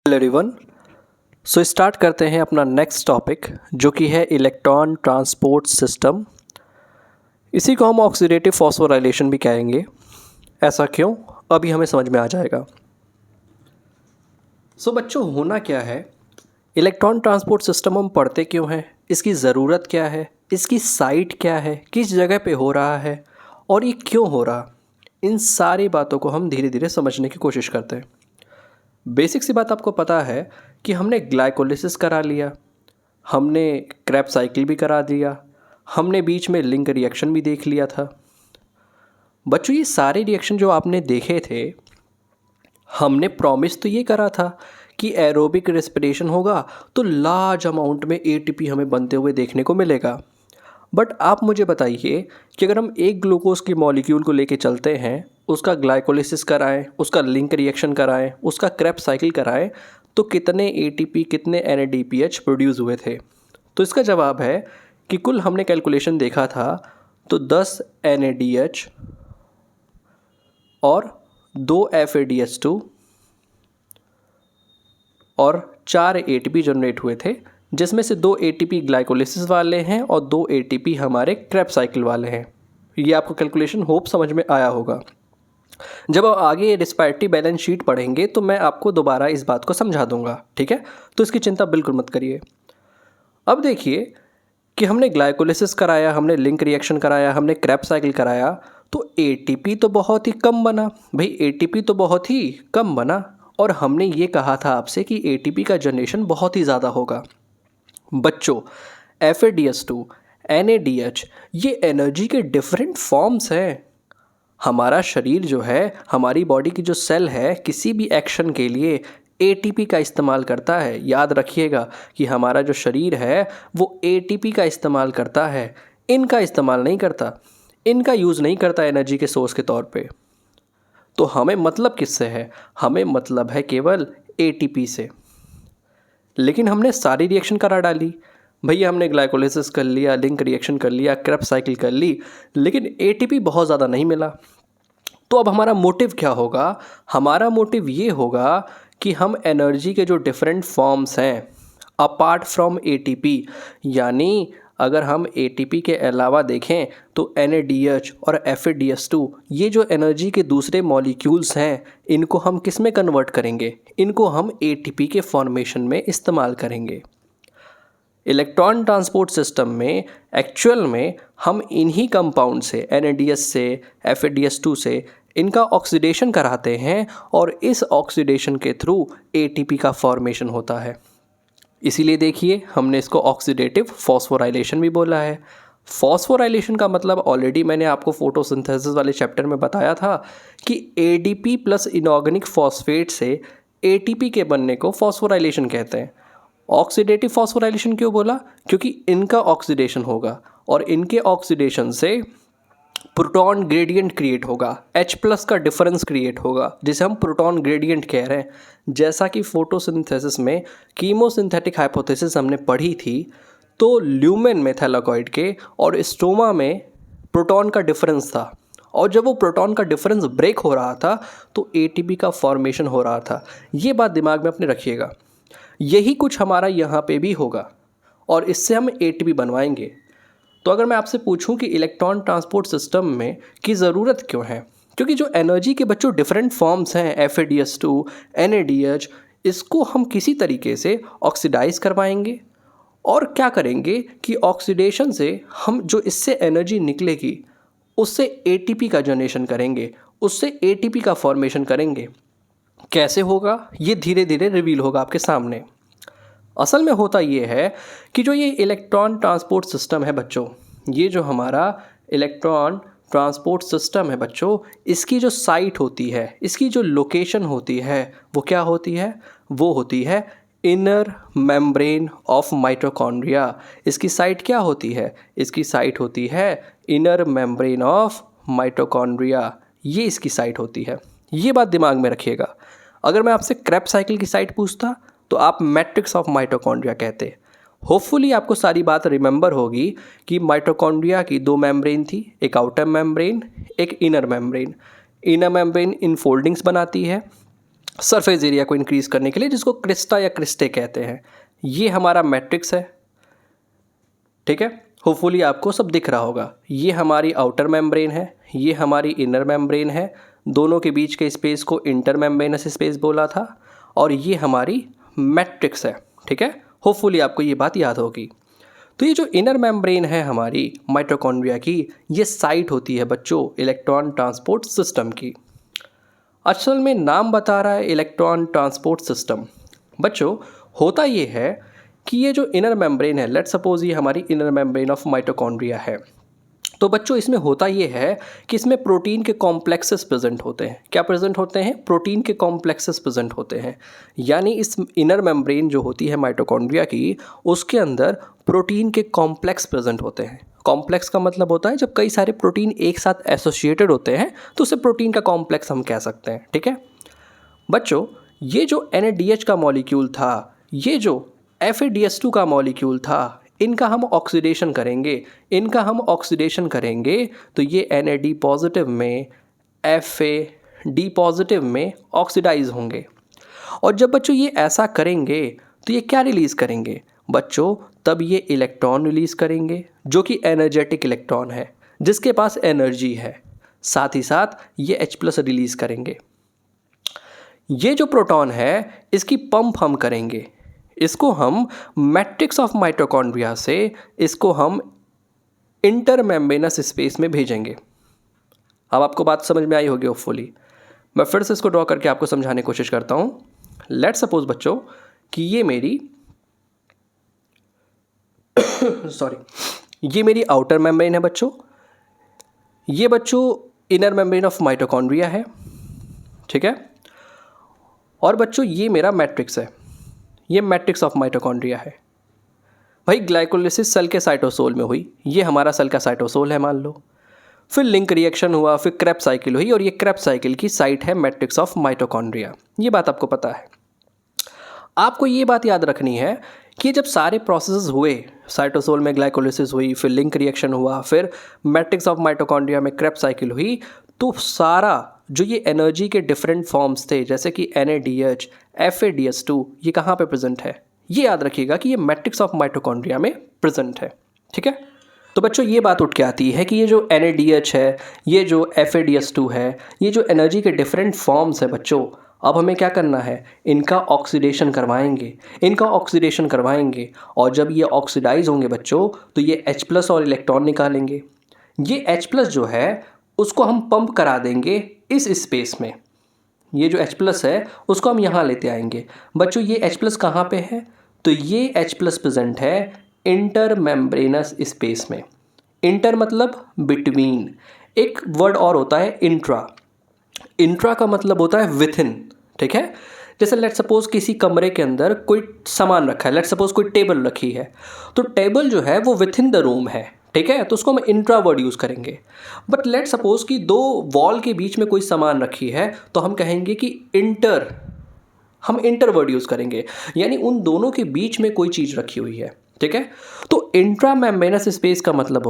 Hello everyone. So start करते हैं अपना नेक्स्ट टॉपिक जो कि है इलेक्ट्रॉन ट्रांसपोर्ट सिस्टम। इसी को हम ऑक्सीडेटिव फॉस्फोराइलेशन भी कहेंगे। ऐसा क्यों, अभी हमें समझ में आ जाएगा। सो बच्चों, होना क्या है, इलेक्ट्रॉन ट्रांसपोर्ट सिस्टम हम पढ़ते क्यों हैं, इसकी ज़रूरत क्या है, इसकी साइट क्या है, किस जगह पे हो रहा है और ये क्यों हो रहा, इन सारी बातों को हम धीरे धीरे समझने की कोशिश करते हैं। बेसिक सी बात आपको पता है कि हमने ग्लाइकोलिसिस करा लिया, हमने क्रैब साइकिल भी करा दिया, हमने बीच में लिंक रिएक्शन भी देख लिया था। बच्चों, ये सारे रिएक्शन जो आपने देखे थे, हमने प्रॉमिस तो ये करा था कि एरोबिक रेस्पिरेशन होगा तो लार्ज अमाउंट में एटीपी हमें बनते हुए देखने को मिलेगा। बट आप मुझे बताइए कि अगर हम एक ग्लूकोज की मॉलिक्यूल को लेके चलते हैं, उसका ग्लाइकोलिसिस कराएं, उसका लिंक रिएक्शन कराएं, उसका क्रैब साइकिल कराएं, तो कितने एटीपी कितने एनएडीपीएच प्रोड्यूस हुए थे? तो इसका जवाब है कि कुल हमने कैलकुलेशन देखा था तो 10 NADH और 2 FADH2 और 4 ATP जनरेट हुए थे, जिसमें से 2 ATP ग्लाइकोलिसिस वाले हैं और 2 ATP हमारे क्रैब साइकिल वाले हैं। ये आपको कैलकुलेशन होप समझ में आया होगा। जब आप आगे रिस्पायरेटरी बैलेंस शीट पढ़ेंगे तो मैं आपको दोबारा इस बात को समझा दूंगा, ठीक है? तो इसकी चिंता बिल्कुल मत करिए। अब देखिए कि हमने ग्लाइकोलिसिस कराया, हमने लिंक रिएक्शन कराया, हमने क्रैब साइकिल कराया, तो एटीपी तो बहुत ही कम बना। भाई, एटीपी तो बहुत ही कम बना और हमने ये कहा था आपसे कि एटीपी का जनरेशन बहुत ही ज़्यादा होगा। बच्चों, FADH2, NADH ये एनर्जी के डिफरेंट फॉर्म्स हैं। हमारा शरीर जो है, हमारी बॉडी की जो सेल है, किसी भी एक्शन के लिए एटीपी का इस्तेमाल करता है। याद रखिएगा कि हमारा जो शरीर है वो एटीपी का इस्तेमाल करता है, इनका इस्तेमाल नहीं करता, इनका यूज़ नहीं करता एनर्जी के सोर्स के तौर पे। तो हमें मतलब किससे है? हमें मतलब है केवल एटीपी से। लेकिन हमने सारी रिएक्शन करा डाली। भैया, हमने ग्लाइकोलिसिस कर लिया, लिंक रिएक्शन कर लिया, क्रैब साइकिल कर ली, लेकिन एटीपी बहुत ज़्यादा नहीं मिला। तो अब हमारा मोटिव क्या होगा? हमारा मोटिव ये होगा कि हम एनर्जी के जो डिफरेंट फॉर्म्स हैं अपार्ट फ्रॉम एटीपी, यानी अगर हम एटीपी के अलावा देखें तो NADH और FADH2 ये जो एनर्जी के दूसरे मॉलिक्यूल्स हैं, इनको हम किस में कन्वर्ट करेंगे? इनको हम एटीपी के फॉर्मेशन में इस्तेमाल करेंगे। इलेक्ट्रॉन ट्रांसपोर्ट सिस्टम में एक्चुअल में हम इन्हीं कंपाउंड से, NADH से, FADH2 से, इनका ऑक्सीडेशन कराते हैं और इस ऑक्सीडेशन के थ्रू एटीपी का फॉर्मेशन होता है। इसीलिए देखिए, हमने इसको ऑक्सीडेटिव फॉस्फोराइलेशन भी बोला है। फॉस्फोराइलेशन का मतलब ऑलरेडी मैंने आपको फोटोसिंथेसिस वाले चैप्टर में बताया था कि ADP प्लस इनऑर्गेनिक फॉस्फेट से ATP के बनने को फॉस्फोराइलेशन कहते हैं। ऑक्सीडेटिव फॉस्फोराइलेशन क्यों बोला? क्योंकि इनका ऑक्सीडेशन होगा और इनके ऑक्सीडेशन से प्रोटॉन ग्रेडियंट क्रिएट होगा, H+ का डिफरेंस क्रिएट होगा, जिसे हम प्रोटॉन ग्रेडियंट कह रहे हैं। जैसा कि फोटोसिंथेसिस में कीमोसिंथेटिक हाइपोथेसिस हमने पढ़ी थी, तो ल्यूमेन में थैलाकॉइड के और स्ट्रोमा में प्रोटॉन का डिफरेंस था, और जब वो प्रोटॉन का डिफरेंस ब्रेक हो रहा था तो ATP का फॉर्मेशन हो रहा था। ये बात दिमाग में अपने रखिएगा। यही कुछ हमारा यहाँ पे भी होगा और इससे हम ATP बनवाएंगे। तो अगर मैं आपसे पूछूं कि इलेक्ट्रॉन ट्रांसपोर्ट सिस्टम में की ज़रूरत क्यों है, क्योंकि जो एनर्जी के बच्चों डिफरेंट फॉर्म्स हैं FADH2, NADH, इसको हम किसी तरीके से ऑक्सीडाइज करवाएंगे और क्या करेंगे कि ऑक्सीडेशन से हम जो इससे एनर्जी निकलेगी उससे ATP का जनरेशन करेंगे, उससे ATP का फॉर्मेशन करेंगे। कैसे होगा ये धीरे धीरे रिवील होगा आपके सामने। असल में होता ये है कि जो ये इलेक्ट्रॉन ट्रांसपोर्ट सिस्टम है बच्चों, ये जो हमारा इलेक्ट्रॉन ट्रांसपोर्ट सिस्टम है बच्चों, इसकी जो साइट होती है, इसकी जो लोकेशन होती है, वो क्या होती है? वो होती है इनर मेम्ब्रेन ऑफ माइटोकॉन्ड्रिया। इसकी साइट क्या होती है? इसकी साइट होती है इनर मेम्ब्रेन ऑफ माइटोकॉन्ड्रिया। ये इसकी साइट होती है। ये बात दिमाग में रखिएगा। अगर मैं आपसे क्रैब साइकिल की साइट पूछता तो आप मैट्रिक्स ऑफ माइटोकॉन्ड्रिया कहते। होपफुली आपको सारी बात रिमेंबर होगी कि माइटोकॉन्ड्रिया की 2 मेम्ब्रेन थी, एक आउटर मेम्ब्रेन, एक inner membrane. Inner membrane infoldings बनाती है, सरफेस एरिया को इंक्रीज़ करने के लिए, जिसको क्रिस्टा या क्रिस्टे कहते हैं। ये हमारा मैट्रिक्स है, ठीक है। होपफुली आपको सब दिख रहा होगा। ये हमारी आउटर मेम्ब्रेन है, ये हमारी इनर मेम्ब्रेन है, दोनों के बीच के स्पेस को इंटर मेम्ब्रेनस स्पेस बोला था, और ये हमारी मैट्रिक्स है, ठीक है। होपफुली आपको ये बात याद होगी। तो ये जो इनर मेम्ब्रेन है हमारी माइटोकॉन्ड्रिया की, ये साइट होती है बच्चों इलेक्ट्रॉन ट्रांसपोर्ट सिस्टम की। असल में नाम बता रहा है इलेक्ट्रॉन ट्रांसपोर्ट सिस्टम। बच्चों होता ये है कि ये जो इनर मेम्ब्रेन है, लेट्स सपोज ये हमारी इनर मेम्ब्रेन ऑफ माइटोकॉन्ड्रिया है, तो बच्चों इसमें होता ये है कि इसमें प्रोटीन के कॉम्प्लेक्सेस प्रेजेंट होते हैं। क्या प्रेजेंट होते हैं? प्रोटीन के कॉम्प्लेक्सेस प्रेजेंट होते हैं। यानी इस इनर मेम्ब्रेन जो होती है माइटोकॉन्ड्रिया की, उसके अंदर प्रोटीन के कॉम्प्लेक्स प्रेजेंट होते हैं। कॉम्प्लेक्स का मतलब होता है जब कई सारे प्रोटीन एक साथ एसोसिएटेड होते हैं तो उसे प्रोटीन का कॉम्प्लेक्स हम कह सकते हैं, ठीक है। बच्चों ये जो NADH का मॉलिक्यूल था, ये जो FADH2 का मॉलिक्यूल था, इनका हम ऑक्सीडेशन करेंगे तो ये NAD पॉजिटिव में FAD पॉजिटिव में ऑक्सीडाइज होंगे। और जब बच्चों ये ऐसा करेंगे तो ये क्या रिलीज़ करेंगे बच्चों? तब ये इलेक्ट्रॉन रिलीज़ करेंगे जो कि एनर्जेटिक इलेक्ट्रॉन है, जिसके पास एनर्जी है। साथ ही साथ ये H+ रिलीज़ करेंगे। ये जो प्रोटॉन है इसकी पंप हम करेंगे, इसको हम मैट्रिक्स ऑफ माइटोकॉन्ड्रिया से इसको हम इंटर मेम्ब्रेनस स्पेस में भेजेंगे। अब आपको बात समझ में आई होगी होपफुली। मैं फिर से इसको ड्रॉ करके आपको समझाने की कोशिश करता हूँ। लेट्स सपोज बच्चों कि ये मेरी ये मेरी आउटर मेम्ब्रेन है बच्चों, ये बच्चों इनर मेम्ब्रेन ऑफ माइटोकॉन्ड्रिया है, ठीक है। और बच्चों ये मेरा मैट्रिक्स है, ये मैट्रिक्स ऑफ माइटोकॉन्ड्रिया है। भाई ग्लाइकोलिसिस सेल के साइटोसोल में हुई, ये हमारा सेल का साइटोसोल है मान लो। फिर लिंक रिएक्शन हुआ, फिर क्रेब्स साइकिल हुई, और ये क्रेब्स साइकिल की साइट है मैट्रिक्स ऑफ माइटोकॉन्ड्रिया। ये बात आपको पता है। आपको ये बात याद रखनी है कि जब सारे प्रोसेसेस हुए, साइटोसोल में ग्लाइकोलिसिस हुई, फिर लिंक रिएक्शन हुआ, फिर मैट्रिक्स ऑफ माइटोकॉन्ड्रिया में क्रेब्स साइकिल हुई, तो सारा जो ये एनर्जी के डिफरेंट फॉर्म्स थे जैसे कि NADH, FADH2, ये कहाँ पे प्रेजेंट है? ये याद रखिएगा कि ये मैट्रिक्स ऑफ माइटोकॉन्ड्रिया में प्रेजेंट है, ठीक है। तो बच्चों ये बात उठ के आती है कि ये जो NADH है, ये जो FADH2 है, ये जो एनर्जी के डिफरेंट फॉर्म्स है बच्चों, अब हमें क्या करना है? इनका ऑक्सीडेशन करवाएंगे, और जब ये ऑक्सीडाइज होंगे बच्चों तो ये H+ और इलेक्ट्रॉन निकालेंगे। ये H+ जो है उसको हम पंप करा देंगे इस स्पेस में। ये जो H+ है उसको हम यहाँ लेते आएंगे। बच्चों ये H+ कहाँ पे है? तो ये H+ प्रेजेंट है इंटर मेम्ब्रेनस स्पेस में। इंटर मतलब बिटवीन। एक वर्ड और होता है इंट्रा। इंट्रा का मतलब होता है विथिन, ठीक है। जैसे लेट्स सपोज किसी कमरे के अंदर कोई सामान रखा है, लेट्स सपोज कोई टेबल रखी है, तो टेबल जो है वो विथिन द रूम है, ठीक है, तो उसको हम इंट्रा वर्ड यूज़ करेंगे। बट लेट्स सपोज कि दो वॉल के बीच में कोई सामान रखी है, तो हम कहेंगे कि हम इंटर वर्ड यूज़ करेंगे, यानी उन दोनों के बीच में कोई चीज़ रखी हुई है, ठीक है। तो इंटर मेम्ब्रेनस स्पेस का मतलब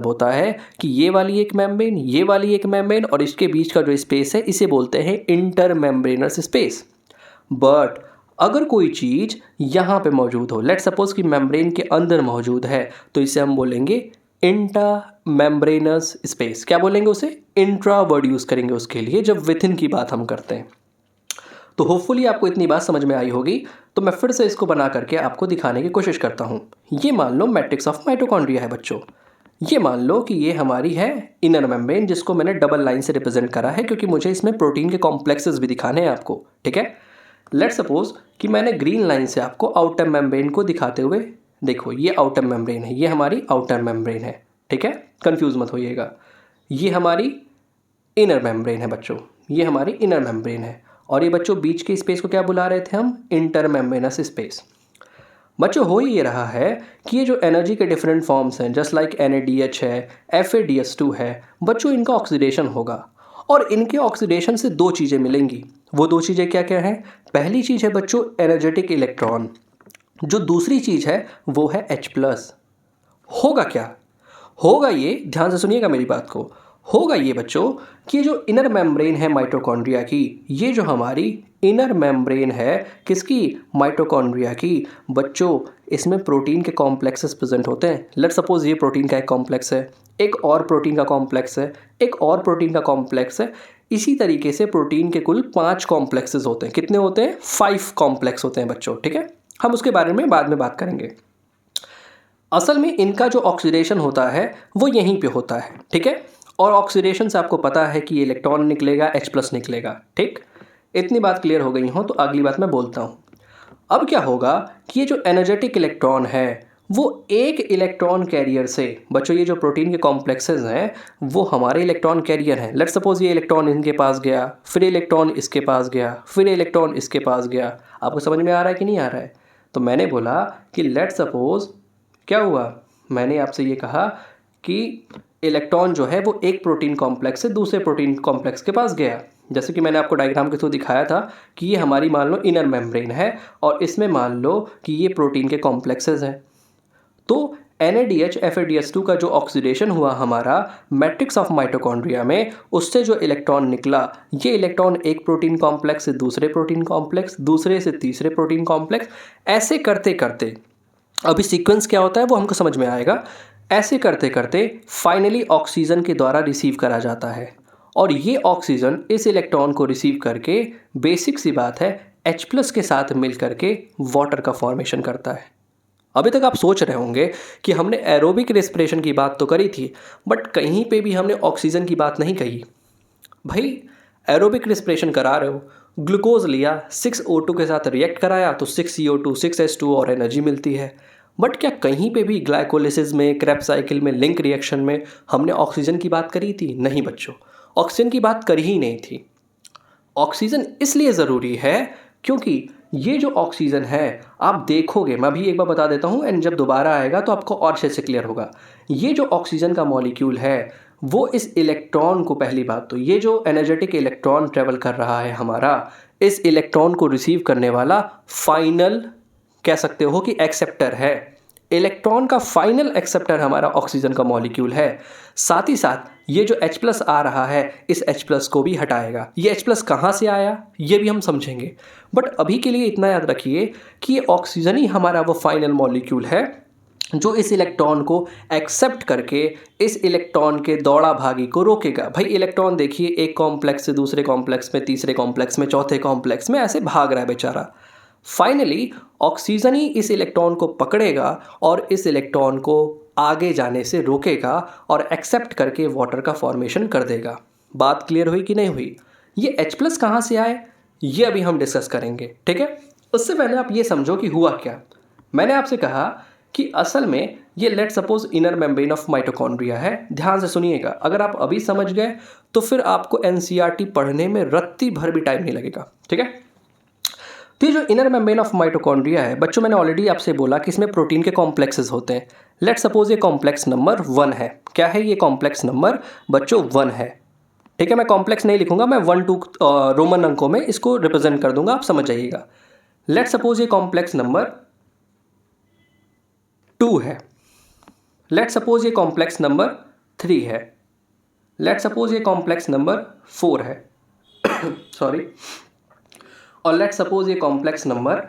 होता है कि ये वाली एक मेम्ब्रेन और इसके बीच का जो स्पेस है इसे बोलते हैं इंटर मेम्ब्रेनस स्पेस। बट अगर कोई चीज़ यहाँ पे मौजूद हो, लेट्स सपोज कि मेम्ब्रेन के अंदर मौजूद है, तो इसे हम बोलेंगे इंट्रा मेम्ब्रेनस स्पेस। क्या बोलेंगे उसे? इंट्रा वर्ड यूज़ करेंगे उसके लिए जब विथिन की बात हम करते हैं। तो होपफुली आपको इतनी बात समझ में आई होगी। तो मैं फिर से इसको बना करके आपको दिखाने की कोशिश करता हूँ। ये मान लो मैट्रिक्स ऑफ माइटोकॉन्ड्रिया है बच्चों। ये मान लो कि ये हमारी है इनर मेम्ब्रेन, जिसको मैंने डबल लाइन से रिप्रेजेंट करा है क्योंकि मुझे इसमें प्रोटीन के कॉम्प्लेक्सेस भी दिखाने हैं आपको, ठीक है। लेट्स सपोज कि मैंने ग्रीन लाइन से आपको आउटर मेम्ब्रेन को दिखाते हुए, देखो ये आउटर मेम्ब्रेन है, ये हमारी आउटर मेम्ब्रेन है, ठीक है, कंफ्यूज मत होइएगा। ये हमारी इनर मेम्ब्रेन है बच्चों, ये हमारी इनर मेम्ब्रेन है, और ये बच्चों बीच के स्पेस को क्या बुला रहे थे हम? Inter membranes space. बच्चों हो ये रहा है कि ये जो एनर्जी के डिफरेंट फॉर्म्स हैं, जस्ट लाइक NADH है, FADH2 है, बच्चों इनका ऑक्सीडेशन होगा, और इनके ऑक्सीडेशन से दो चीज़ें मिलेंगी। वो दो चीज़ें क्या क्या हैं? पहली चीज़ है बच्चों एनर्जेटिक इलेक्ट्रॉन, जो दूसरी चीज़ है वो है H+। होगा क्या? होगा ये, ध्यान से सुनिएगा मेरी बात को, होगा ये बच्चों कि जो इनर मेम्ब्रेन है माइटोकॉन्ड्रिया की, ये जो हमारी इनर मेम्ब्रेन है किसकी, माइटोकॉन्ड्रिया की, बच्चों इसमें प्रोटीन के कॉम्प्लेक्सेस प्रेजेंट होते हैं। लेट सपोज ये प्रोटीन का एक कॉम्प्लेक्स है, एक और प्रोटीन का कॉम्प्लेक्स है, एक और प्रोटीन का कॉम्प्लेक्स है। इसी तरीके से प्रोटीन के कुल 5 कॉम्प्लेक्सेस होते हैं। कितने होते हैं? 5 कॉम्प्लेक्स होते हैं बच्चों, ठीक है। हम उसके बारे में बाद में बात करेंगे। असल में इनका जो ऑक्सीडेशन होता है वो यहीं पे होता है, ठीक है। और ऑक्सीडेशन से आपको पता है कि इलेक्ट्रॉन निकलेगा, H+ निकलेगा, ठीक। इतनी बात क्लियर हो गई हो तो अगली बात मैं बोलता हूँ। अब क्या होगा कि ये जो एनर्जेटिक इलेक्ट्रॉन है वो एक इलेक्ट्रॉन कैरियर से, बच्चों ये जो प्रोटीन के कॉम्प्लेक्सेस हैं वो हमारे इलेक्ट्रॉन कैरियर हैं। लेट्स सपोज ये इलेक्ट्रॉन इनके पास गया, फिर इलेक्ट्रॉन इसके पास गया, फिर इलेक्ट्रॉन इसके पास गया। आपको समझ में आ रहा है कि नहीं आ रहा है? तो मैंने बोला कि लेट्स सपोज क्या हुआ, मैंने आपसे ये कहा कि इलेक्ट्रॉन जो है वो एक प्रोटीन कॉम्प्लेक्स से दूसरे प्रोटीन कॉम्प्लेक्स के पास गया। जैसे कि मैंने आपको डायग्राम के थ्रू दिखाया था कि ये हमारी मान लो इनर मेम्ब्रेन है और इसमें मान लो कि ये प्रोटीन के कॉम्प्लेक्सेस हैं। तो NADH FADH2 का जो ऑक्सीडेशन हुआ हमारा मैट्रिक्स ऑफ माइटोकॉन्ड्रिया में, उससे जो इलेक्ट्रॉन निकला, ये इलेक्ट्रॉन एक प्रोटीन कॉम्प्लेक्स से दूसरे प्रोटीन कॉम्प्लेक्स, दूसरे से तीसरे प्रोटीन कॉम्प्लेक्स, ऐसे करते करते, अभी सीक्वेंस क्या होता है वो हमको समझ में आएगा। ऐसे करते करते फाइनली ऑक्सीजन के द्वारा रिसीव करा जाता है और ये ऑक्सीजन इस इलेक्ट्रॉन को रिसीव करके, बेसिक सी बात है, H+ के साथ मिल करके वाटर का फॉर्मेशन करता है। अभी तक आप सोच रहे होंगे कि हमने एरोबिक रेस्पिरेशन की बात तो करी थी, बट कहीं पे भी हमने ऑक्सीजन की बात नहीं कही। भाई एरोबिक रेस्पिरेशन करा रहे हो, ग्लूकोज लिया, 6O2 के साथ रिएक्ट कराया तो 6CO2 6H2 और एनर्जी मिलती है। बट क्या कहीं पे भी ग्लाइकोलिसिस में, क्रेब्स साइकिल में, लिंक रिएक्शन में हमने ऑक्सीजन की बात करी थी? नहीं बच्चों, ऑक्सीजन की बात करी ही नहीं थी। ऑक्सीजन इसलिए ज़रूरी है क्योंकि ये जो ऑक्सीजन है, आप देखोगे, मैं भी एक बार बता देता हूँ एंड जब दोबारा आएगा तो आपको और अच्छे से क्लियर होगा। ये जो ऑक्सीजन का मॉलिक्यूल है वो इस इलेक्ट्रॉन को, पहली बात तो ये जो एनर्जेटिक इलेक्ट्रॉन ट्रेवल कर रहा है हमारा, इस इलेक्ट्रॉन को रिसीव करने वाला फाइनल, कह सकते हो कि एक्सेप्टर है। इलेक्ट्रॉन का फाइनल एक्सेप्टर हमारा ऑक्सीजन का मॉलिक्यूल है। साथ ही साथ ये जो H+ आ रहा है, इस H+ को भी हटाएगा। ये H+ कहाँ से आया ये भी हम समझेंगे, बट अभी के लिए इतना याद रखिए कि ये ऑक्सीजन ही हमारा वो फाइनल मॉलिक्यूल है जो इस इलेक्ट्रॉन को एक्सेप्ट करके इस इलेक्ट्रॉन के दौड़ा भागी को रोकेगा। भाई इलेक्ट्रॉन देखिए, एक कॉम्प्लेक्स से दूसरे कॉम्प्लेक्स में, तीसरे कॉम्प्लेक्स में, चौथे कॉम्प्लेक्स में ऐसे भाग रहा है बेचारा। फाइनली ऑक्सीजन ही इस इलेक्ट्रॉन को पकड़ेगा और इस इलेक्ट्रॉन को आगे जाने से रोकेगा और एक्सेप्ट करके वाटर का फॉर्मेशन कर देगा। बात क्लियर हुई कि नहीं हुई? ये H+ कहाँ से आए ये अभी हम डिस्कस करेंगे, ठीक है। उससे पहले आप ये समझो कि हुआ क्या। मैंने आपसे कहा कि असल में ये let suppose inner membrane of mitochondria है। ध्यान से सुनिएगा, अगर आप अभी समझ गए तो फिर आपको NCERT पढ़ने में रत्ती भर भी टाइम नहीं लगेगा, ठीक है। तो ये जो इनर मेम्ब्रेन ऑफ माइटोकॉन्ड्रिया है बच्चों, मैंने ऑलरेडी आपसे बोला कि इसमें प्रोटीन के कॉम्प्लेक्सेस होते हैं। लेट सपोज ये कॉम्प्लेक्स नंबर 1 है। क्या है ये कॉम्प्लेक्स नंबर बच्चों? 1 है, ठीक है। मैं कॉम्प्लेक्स नहीं लिखूंगा, मैं 1 2 रोमन अंकों में इसको रिप्रेजेंट कर दूंगा, आप समझ जाइएगा। लेट सपोज ये कॉम्प्लेक्स नंबर 2 है। लेट सपोज ये कॉम्प्लेक्स नंबर 3 है। लेट सपोज ये कॉम्प्लेक्स नंबर 4 है सॉरी। और लेट सपोज ये कॉम्प्लेक्स नंबर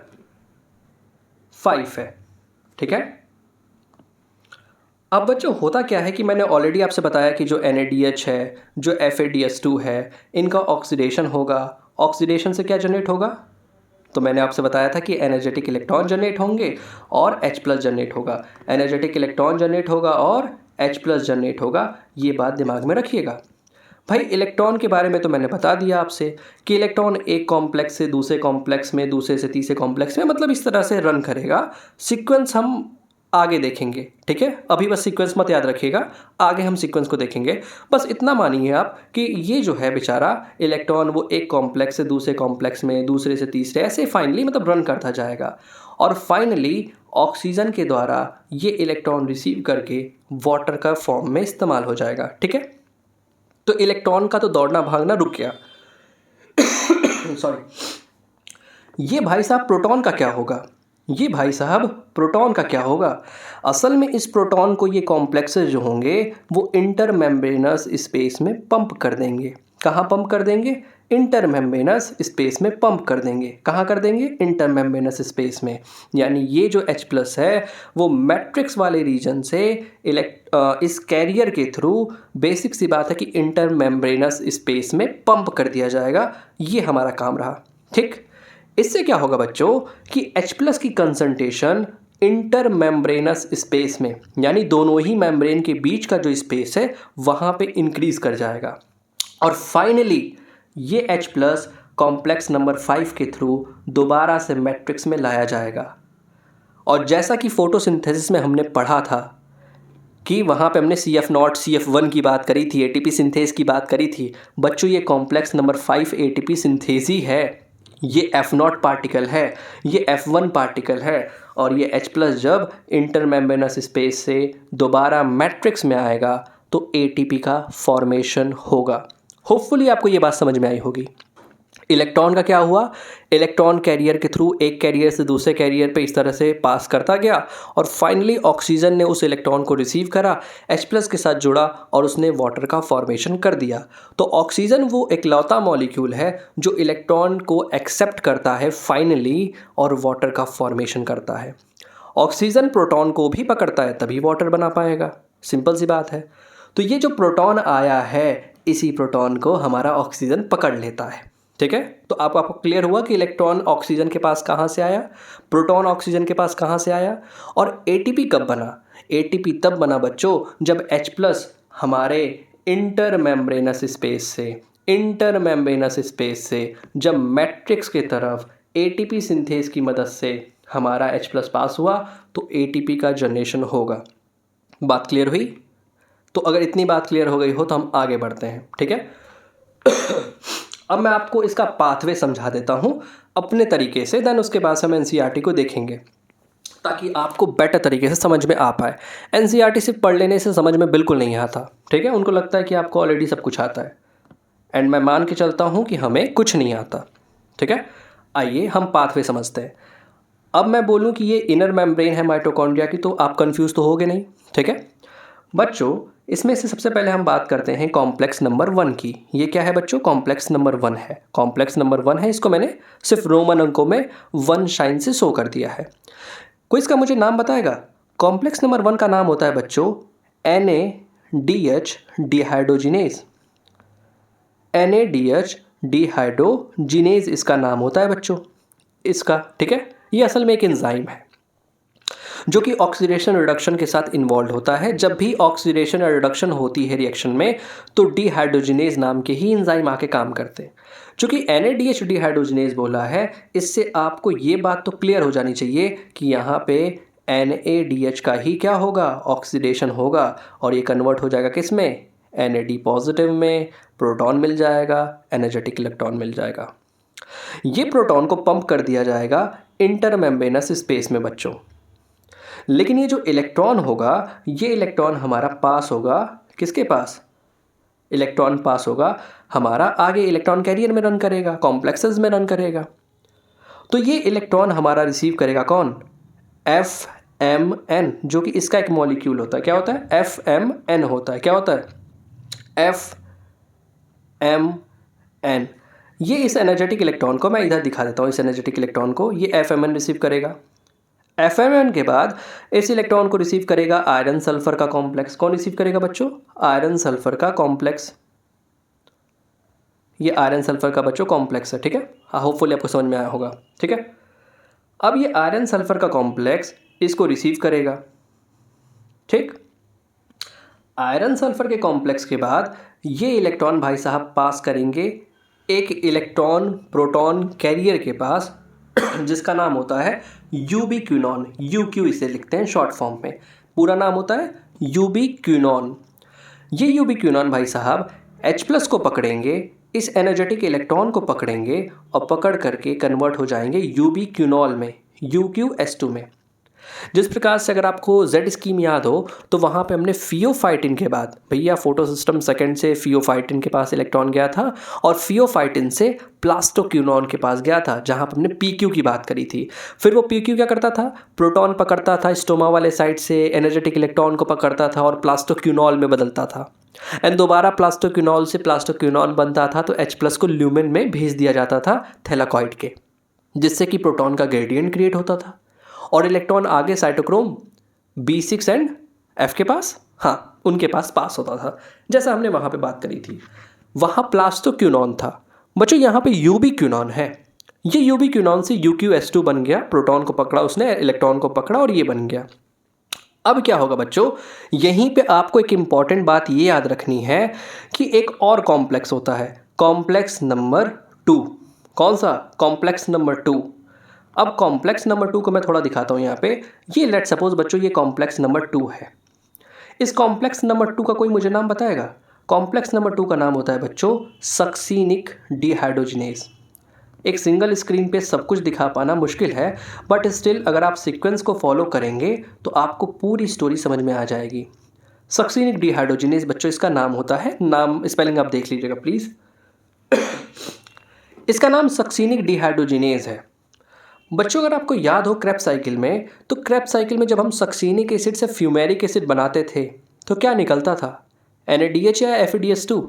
5 है, ठीक है। अब बच्चों होता क्या है कि मैंने ऑलरेडी आपसे बताया कि जो NADH है, जो FADH2 है, इनका ऑक्सीडेशन होगा। ऑक्सीडेशन से क्या जनरेट होगा? तो मैंने आपसे बताया था कि एनर्जेटिक इलेक्ट्रॉन जनरेट होंगे और H+ जनरेट होगा। एनर्जेटिक इलेक्ट्रॉन जनरेट होगा और H+ जनरेट होगा। ये बात दिमाग में रखिएगा। भाई इलेक्ट्रॉन के बारे में तो मैंने बता दिया आपसे कि इलेक्ट्रॉन एक कॉम्प्लेक्स से दूसरे कॉम्प्लेक्स में, दूसरे से तीसरे कॉम्प्लेक्स में, मतलब इस तरह से रन करेगा। सीक्वेंस हम आगे देखेंगे, ठीक है। अभी बस सीक्वेंस मत याद रखिएगा, आगे हम सीक्वेंस को देखेंगे। बस इतना मानिए आप कि ये जो है बेचारा इलेक्ट्रॉन वो एक कॉम्प्लेक्स से दूसरे कॉम्प्लेक्स में, दूसरे से तीसरे, ऐसे फाइनली मतलब रन करता जाएगा और फाइनली ऑक्सीजन के द्वारा ये इलेक्ट्रॉन रिसीव करके वाटर का फॉर्म में इस्तेमाल हो जाएगा, ठीक है। तो इलेक्ट्रॉन का तो दौड़ना भागना रुक गया सॉरी। ये भाई साहब प्रोटॉन का क्या होगा? ये भाई साहब प्रोटॉन का क्या होगा? असल में इस प्रोटॉन को ये कॉम्प्लेक्सेस जो होंगे वो इंटरमेम्ब्रेनस स्पेस में पंप कर देंगे। कहाँ पंप कर देंगे? इंटरमेम्ब्रेनस स्पेस में पंप कर देंगे। कहाँ कर देंगे? इंटरमेम्ब्रेनस स्पेस में। यानी ये जो H+ है वो मैट्रिक्स वाले रीजन से इस कैरियर के थ्रू, बेसिक सी बात है कि इंटरमेम्ब्रेनस स्पेस में पंप कर दिया जाएगा। ये हमारा काम रहा। ठीक, इससे क्या होगा बच्चों कि H+ की कंसंट्रेशन इंटरमेम्ब्रेनस स्पेस में, यानी दोनों ही मेम्ब्रेन के बीच का जो स्पेस है वहाँ पे इंक्रीज कर जाएगा। और फाइनली ये H+ कॉम्प्लेक्स नंबर 5 के थ्रू दोबारा से मैट्रिक्स में लाया जाएगा। और जैसा कि फोटोसिंथेसिस में हमने पढ़ा था कि वहाँ पे हमने CF0 CF1 की बात करी थी, ATP सिंथेस की बात करी थी। बच्चों ये कॉम्प्लेक्स नंबर 5 ATP सिंथेस ही है। ये F0 पार्टिकल है, ये F1 पार्टिकल है। और ये H+ जब इंटरमेम्ब्रेनस स्पेस से दोबारा मैट्रिक्स में आएगा तो ATP का फॉर्मेशन होगा। होपफुली आपको ये बात समझ में आई होगी। इलेक्ट्रॉन का क्या हुआ? इलेक्ट्रॉन कैरियर के थ्रू एक कैरियर से दूसरे कैरियर पे इस तरह से पास करता गया और फाइनली ऑक्सीजन ने उस इलेक्ट्रॉन को रिसीव करा, H+ के साथ जुड़ा और उसने वाटर का फॉर्मेशन कर दिया। तो ऑक्सीजन वो इकलौता मॉलिक्यूल है जो इलेक्ट्रॉन को एक्सेप्ट करता है फाइनली और वाटर का फॉर्मेशन करता है। ऑक्सीजन प्रोटॉन को भी पकड़ता है तभी वाटर बना पाएगा। सिंपल सी बात है। तो ये जो प्रोटॉन आया है, इसी प्रोटॉन को हमारा ऑक्सीजन पकड़ लेता है। ठीक है, तो आपको क्लियर हुआ कि इलेक्ट्रॉन ऑक्सीजन के पास कहाँ से आया, प्रोटॉन ऑक्सीजन के पास कहाँ से आया, और ATP कब बना? ATP तब बना बच्चों जब H+ हमारे इंटरमेम्ब्रेनस स्पेस से जब मैट्रिक्स की तरफ ATP सिंथेस की मदद से हमारा H+ पास हुआ तो ATP का जनरेशन होगा। बात क्लियर हुई? तो अगर इतनी बात क्लियर हो गई हो तो हम आगे बढ़ते हैं। ठीक है, अब मैं आपको इसका पाथवे समझा देता हूँ अपने तरीके से, देन उसके बाद से हम NCERT को देखेंगे ताकि आपको बेटर तरीके से समझ में आ पाए। NCERT सिर्फ पढ़ लेने से समझ में बिल्कुल नहीं आता। ठीक है, उनको लगता है कि आपको ऑलरेडी सब कुछ आता है, एंड मैं मान के चलता हूँ कि हमें कुछ नहीं आता। ठीक है, आइए हम पाथवे समझते हैं। अब मैं बोलूँ कि ये इनर मेम्ब्रेन है माइटोकॉन्ड्रिया की, तो आप कंफ्यूज तो होगे नहीं। ठीक है बच्चों, इसमें से सबसे पहले हम बात करते हैं कॉम्प्लेक्स नंबर 1 की। ये क्या है बच्चों? कॉम्प्लेक्स नंबर 1 है। कॉम्प्लेक्स नंबर 1 है, इसको मैंने सिर्फ रोमन अंकों में 1 शाइन से शो कर दिया है। कोई इसका मुझे नाम बताएगा? कॉम्प्लेक्स नंबर 1 का नाम होता है बच्चों NADH डिहाइड्रोजिनेज। NADH डिहाइड्रोजिनेज इसका नाम होता है बच्चों इसका। ठीक है, ये असल में एक एंजाइम है जो कि ऑक्सीडेशन रिडक्शन के साथ इन्वॉल्व होता है। जब भी ऑक्सीडेशन या रिडक्शन होती है रिएक्शन में तो डिहाइड्रोजिनेज नाम के ही एंजाइम आके काम करते हैं। चूँकि NADH डिहाइड्रोजिनेज बोला है, इससे आपको ये बात तो क्लियर हो जानी चाहिए कि यहाँ पे NADH का ही क्या होगा? ऑक्सीडेशन होगा, और ये कन्वर्ट हो जाएगा किस में? NAD पॉजिटिव में। प्रोटॉन मिल जाएगा, एनर्जेटिक इलेक्ट्रॉन मिल जाएगा। ये प्रोटॉन को पंप कर दिया जाएगा इंटरमेम्ब्रेनस स्पेस में बच्चों। लेकिन ये जो इलेक्ट्रॉन होगा, ये इलेक्ट्रॉन हमारा पास होगा किसके पास? इलेक्ट्रॉन पास होगा हमारा आगे इलेक्ट्रॉन कैरियर में रन करेगा, कॉम्प्लेक्सेस में रन करेगा। तो ये इलेक्ट्रॉन हमारा रिसीव करेगा कौन? FMN, जो कि इसका एक मॉलिक्यूल होता है। क्या होता है? FMN होता है। क्या होता है? FMN। ये इस एनर्जेटिक इलेक्ट्रॉन को मैं इधर दिखा देता हूँ। इस एनर्जेटिक इलेक्ट्रॉन को ये FMN रिसीव करेगा। FMN के बाद इस इलेक्ट्रॉन को रिसीव करेगा आयरन सल्फर का कॉम्प्लेक्स। कौन रिसीव करेगा बच्चों? आयरन सल्फर का कॉम्प्लेक्स। ये आयरन सल्फर का बच्चों कॉम्प्लेक्स है। ठीक है, हाँ, होपफुली आपको समझ में आया होगा। ठीक है, अब ये आयरन सल्फर का कॉम्प्लेक्स इसको रिसीव करेगा। ठीक, आयरन सल्फर के कॉम्प्लेक्स के बाद ये इलेक्ट्रॉन भाई साहब पास करेंगे एक इलेक्ट्रॉन प्रोटॉन कैरियर के पास जिसका नाम होता है यूबीक्विनॉन। UQ इसे लिखते हैं शॉर्ट फॉर्म में, पूरा नाम होता है यूबीक्विनॉन। ये यूबीक्विनॉन भाई साहब H+ को पकड़ेंगे, इस एनर्जेटिक इलेक्ट्रॉन को पकड़ेंगे और पकड़ करके कन्वर्ट हो जाएंगे यूबीक्विनॉल में, UQS2 में। जिस प्रकार से अगर आपको जेड स्कीम याद हो तो वहाँ पे हमने फियोफाइटिन के बाद भैया फोटोसिस्टम सेकंड से फियोफाइटिन के पास इलेक्ट्रॉन गया था और फियोफाइटिन से प्लास्टोक्यूनॉन के पास गया था, जहाँ पर हमने पीक्यू की बात करी थी। फिर वो पीक्यू क्या करता था, प्रोटॉन पकड़ता था स्टोमा वाले साइड से, एनर्जेटिक इलेक्ट्रॉन को पकड़ता था और प्लास्टोक्यूनॉल में बदलता था, एंड दोबारा प्लास्टोक्यूनॉल से प्लास्टोक्यूनॉन बनता था तो H+ को ल्यूमेन में भेज दिया जाता था थैलाकॉइड के, जिससे कि प्रोटॉन का ग्रेडियंट क्रिएट होता था और इलेक्ट्रॉन आगे साइटोक्रोम B6 एंड F के पास, हाँ उनके पास होता था, जैसा हमने वहाँ पे बात करी थी। वहाँ प्लास्टोक्यूनॉन था बच्चों, यहाँ पे यूबीक्यूनॉन है। ये यूबीक्यूनॉन से UqS2 बन गया, प्रोटॉन को पकड़ा उसने, इलेक्ट्रॉन को पकड़ा और ये बन गया। अब क्या होगा बच्चों, यहीं पे आपको एक इम्पॉर्टेंट बात ये याद रखनी है कि एक और कॉम्प्लेक्स होता है, कॉम्प्लेक्स नंबर 2। कौन सा? Complex number 2। अब कॉम्प्लेक्स नंबर 2 को मैं थोड़ा दिखाता हूँ यहाँ पे। ये लेट सपोज बच्चों ये कॉम्प्लेक्स नंबर 2 है। इस कॉम्प्लेक्स नंबर 2 का कोई मुझे नाम बताएगा? कॉम्प्लेक्स नंबर 2 का नाम होता है बच्चों सक्सीनिक डिहाइड्रोजिनेज। एक सिंगल स्क्रीन पे सब कुछ दिखा पाना मुश्किल है, बट स्टिल अगर आप सीक्वेंस को फॉलो करेंगे तो आपको पूरी स्टोरी समझ में आ जाएगी। सक्सीनिक डिहाइड्रोजिनेज बच्चों इसका नाम होता है, नाम स्पेलिंग आप देख लीजिएगा प्लीज़। इसका नाम सक्सीनिक डिहाइड्रोजिनेज है बच्चों। अगर आपको याद हो क्रेब्स साइकिल में, तो क्रेब्स साइकिल में जब हम सक्सीनिक एसिड से फ्यूमेरिक एसिड बनाते थे तो क्या निकलता था, NADH या FADS2?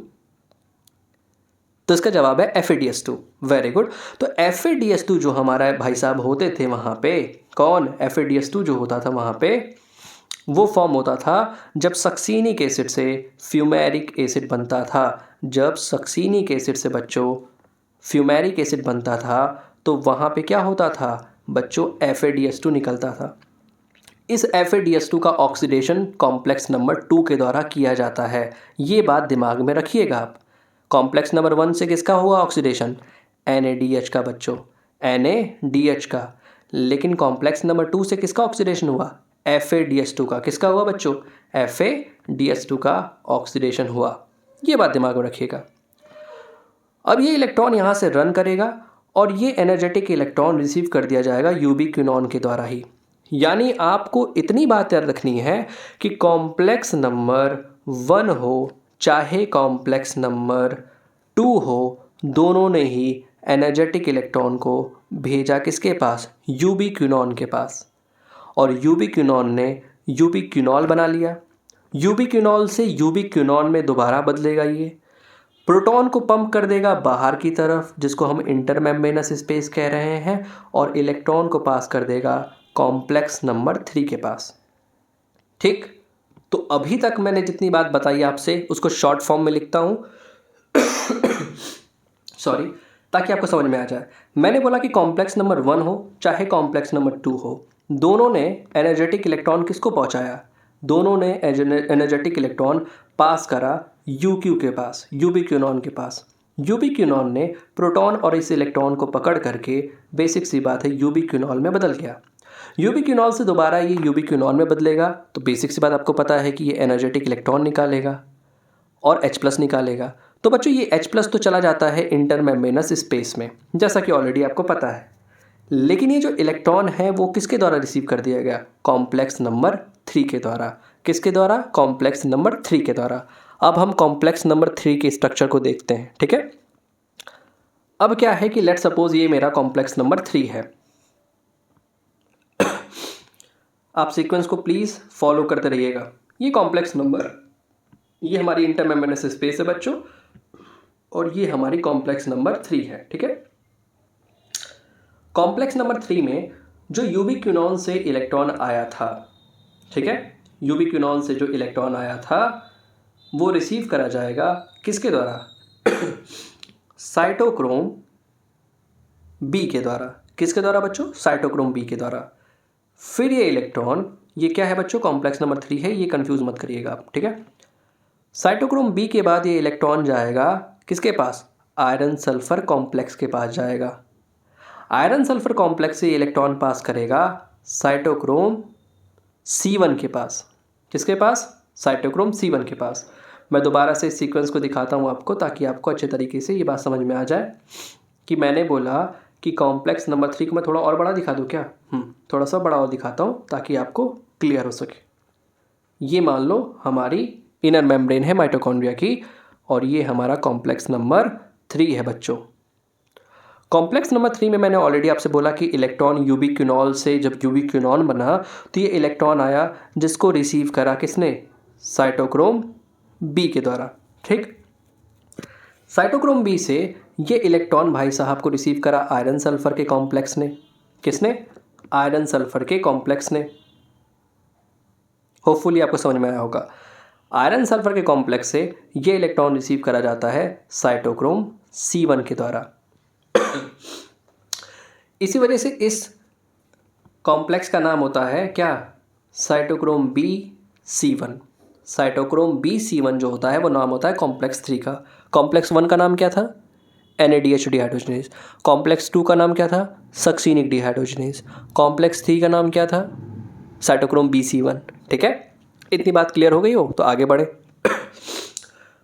तो इसका जवाब है FADS2। Very good. तो FADS2 जो हमारा भाई साहब होते थे वहाँ पे, कौन? FADS2 जो होता था वहाँ पे, वो फॉर्म होता था जब सक्सीनिक एसिड से फ्यूमेरिक एसिड बनता था। जब सक्सीनिक एसिड से बच्चों फ्यूमेरिक एसिड बनता था तो वहाँ पे क्या होता था बच्चों, FADS2 निकलता था। इस FADS2 का ऑक्सीडेशन कॉम्प्लेक्स नंबर 2 के द्वारा किया जाता है। ये बात दिमाग में रखिएगा आप। कॉम्प्लेक्स नंबर 1 से किसका हुआ ऑक्सीडेशन? NADH का बच्चों, NADH का। लेकिन कॉम्प्लेक्स नंबर 2 से किसका ऑक्सीडेशन हुआ? FADS2 का। किसका हुआ बच्चों? FADS2 का ऑक्सीडेशन हुआ। ये बात दिमाग में रखिएगा। अब ये इलेक्ट्रॉन यहाँ से रन करेगा और ये एनर्जेटिक इलेक्ट्रॉन रिसीव कर दिया जाएगा यूबीक्विनॉन के द्वारा ही। यानी आपको इतनी बात याद रखनी है कि कॉम्प्लेक्स नंबर 1 हो चाहे कॉम्प्लेक्स नंबर 2 हो, दोनों ने ही एनर्जेटिक इलेक्ट्रॉन को भेजा किसके पास? यूबीक्विनॉन के पास। और यूबीक्विनॉन ने यूबीक्विनॉल बना लिया। यूबीक्विनॉल से यूबीक्विनॉन में दोबारा बदलेगा, ये प्रोटॉन को पंप कर देगा बाहर की तरफ, जिसको हम इंटरमेम्ब्रेनस स्पेस कह रहे हैं, और इलेक्ट्रॉन को पास कर देगा कॉम्प्लेक्स नंबर 3 के पास। ठीक, तो अभी तक मैंने जितनी बात बताई आपसे उसको शॉर्ट फॉर्म में लिखता हूँ सॉरी, ताकि आपको समझ में आ जाए। मैंने बोला कि कॉम्प्लेक्स नंबर 1 हो चाहे कॉम्प्लेक्स नंबर 2 हो, दोनों ने एनर्जेटिक इलेक्ट्रॉन किसको पहुंचाया? दोनों ने एनर्जेटिक इलेक्ट्रॉन पास करा UQ के पास, यूबीक्विनॉन के पास। यूबीक्विनॉन ने प्रोटॉन और इस इलेक्ट्रॉन को पकड़ करके, बेसिक सी बात है, यूबीक्विनॉल में बदल गया। यूबीक्विनॉल से दोबारा ये यूबीक्विनॉन में बदलेगा तो बेसिक सी बात आपको पता है कि ये एनर्जेटिक इलेक्ट्रॉन निकालेगा और H+ निकालेगा। तो बच्चों ये H+ तो चला जाता है इंटरमेम्ब्रेनस स्पेस में, जैसा कि ऑलरेडी आपको पता है। लेकिन ये जो इलेक्ट्रॉन है वो किसके द्वारा रिसीव कर दिया गया? कॉम्प्लेक्स नंबर 3 के द्वारा। किसके द्वारा? कॉम्प्लेक्स नंबर 3 के द्वारा। अब हम कॉम्प्लेक्स नंबर 3 के स्ट्रक्चर को देखते हैं, ठीक है। अब क्या है कि लेट सपोज ये मेरा कॉम्प्लेक्स नंबर 3 है। आप सीक्वेंस को प्लीज़ फॉलो करते रहिएगा। ये कॉम्प्लेक्स नंबर, ये हमारी इंटरमेम्ब्रेनस स्पेस है बच्चों, और ये हमारी कॉम्प्लेक्स नंबर 3 है, ठीक है। कॉम्प्लेक्स नंबर 3 में जो यूबीक्विनॉन से इलेक्ट्रॉन आया था, ठीक है, यूबीक्विनॉन से जो इलेक्ट्रॉन आया था वो रिसीव करा जाएगा किसके द्वारा? साइटोक्रोम B के द्वारा। किसके द्वारा बच्चों? साइटोक्रोम B के द्वारा। फिर ये इलेक्ट्रॉन, ये क्या है बच्चों? कॉम्प्लेक्स नंबर 3 है, ये कंफ्यूज मत करिएगा आप, ठीक है। साइटोक्रोम B के बाद ये इलेक्ट्रॉन जाएगा किसके पास? आयरन सल्फर कॉम्प्लेक्स के पास जाएगा। आयरन सल्फर कॉम्प्लेक्स से इलेक्ट्रॉन पास करेगा साइटोक्रोम C1 के पास। किसके पास? साइटोक्रोम C1 के पास। मैं दोबारा से इस सीक्वेंस को दिखाता हूँ आपको, ताकि आपको अच्छे तरीके से ये बात समझ में आ जाए कि मैंने बोला कि कॉम्प्लेक्स नंबर 3 को मैं थोड़ा और बड़ा दिखा दूँ क्या? थोड़ा सा बड़ा और दिखाता हूँ ताकि आपको क्लियर हो सके। ये मान लो हमारी इनर मेम्ब्रेन है माइटोकॉन्ड्रिया की, और ये हमारा कॉम्प्लेक्स नंबर 3 है बच्चों। कॉम्प्लेक्स नंबर 3 में मैंने ऑलरेडी आपसे बोला कि इलेक्ट्रॉन यूबिक्विनॉल से जब यूबिक्विनॉन बना तो ये इलेक्ट्रॉन आया जिसको रिसीव करा किसने? साइटोक्रोम बी के द्वारा। ठीक, साइटोक्रोम बी से ये इलेक्ट्रॉन भाई साहब को रिसीव करा आयरन सल्फर के कॉम्प्लेक्स ने। किसने? आयरन सल्फर के कॉम्प्लेक्स ने। होपफुली आपको समझ में आया होगा। आयरन सल्फर के कॉम्प्लेक्स से ये इलेक्ट्रॉन रिसीव करा जाता है साइटोक्रोम C1 के द्वारा। इसी वजह से इस कॉम्प्लेक्स का नाम होता है क्या? Cytochrome BC1। साइटोक्रोम BC1 जो होता है वो नाम होता है कॉम्प्लेक्स 3 का। कॉम्प्लेक्स 1 का नाम क्या था? NADH dehydrogenase. कॉम्प्लेक्स 2 का नाम क्या था? Succinic dehydrogenase. कॉम्प्लेक्स 3 का नाम क्या था? Cytochrome BC1। ठीक है, इतनी बात क्लियर हो गई हो तो आगे बढ़े।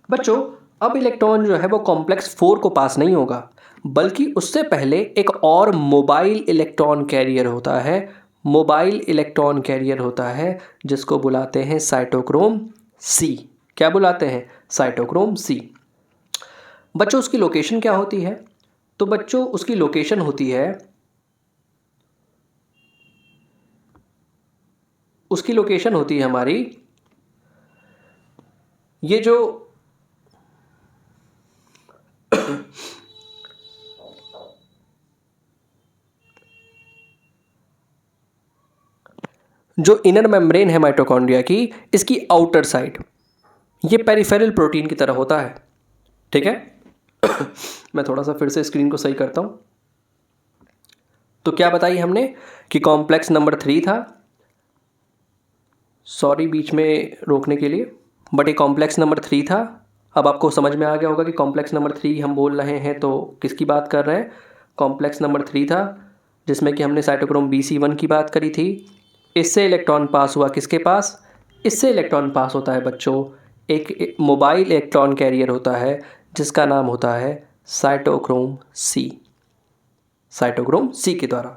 बच्चों, अब इलेक्ट्रॉन जो है वो कॉम्प्लेक्स 4 को पास नहीं होगा, बल्कि उससे पहले एक और मोबाइल इलेक्ट्रॉन कैरियर होता है। मोबाइल इलेक्ट्रॉन कैरियर होता है जिसको बुलाते हैं साइटोक्रोम C। क्या बुलाते हैं? Cytochrome C। बच्चों, उसकी लोकेशन क्या होती है? तो बच्चों, उसकी लोकेशन होती है, उसकी लोकेशन होती है हमारी, ये जो इनर मेम्ब्रेन है माइटोकॉन्ड्रिया की, इसकी आउटर साइड ये पेरिफेरल प्रोटीन की तरह होता है। ठीक है, मैं थोड़ा सा फिर से स्क्रीन को सही करता हूँ। तो क्या बताई हमने कि कॉम्प्लेक्स नंबर 3 था। सॉरी बीच में रोकने के लिए, बट ये कॉम्प्लेक्स नंबर 3 था। अब आपको समझ में आ गया होगा कि कॉम्प्लेक्स नंबर 3 हम बोल रहे हैं तो किसकी बात कर रहे हैं? कॉम्प्लेक्स नंबर 3 था जिसमें कि हमने साइटोक्रोम BC1 की बात करी थी। इससे इलेक्ट्रॉन पास हुआ किसके पास? इससे इलेक्ट्रॉन पास होता है बच्चों एक मोबाइल इलेक्ट्रॉन कैरियर होता है जिसका नाम होता है साइटोक्रोम C। साइटोक्रोम C के द्वारा।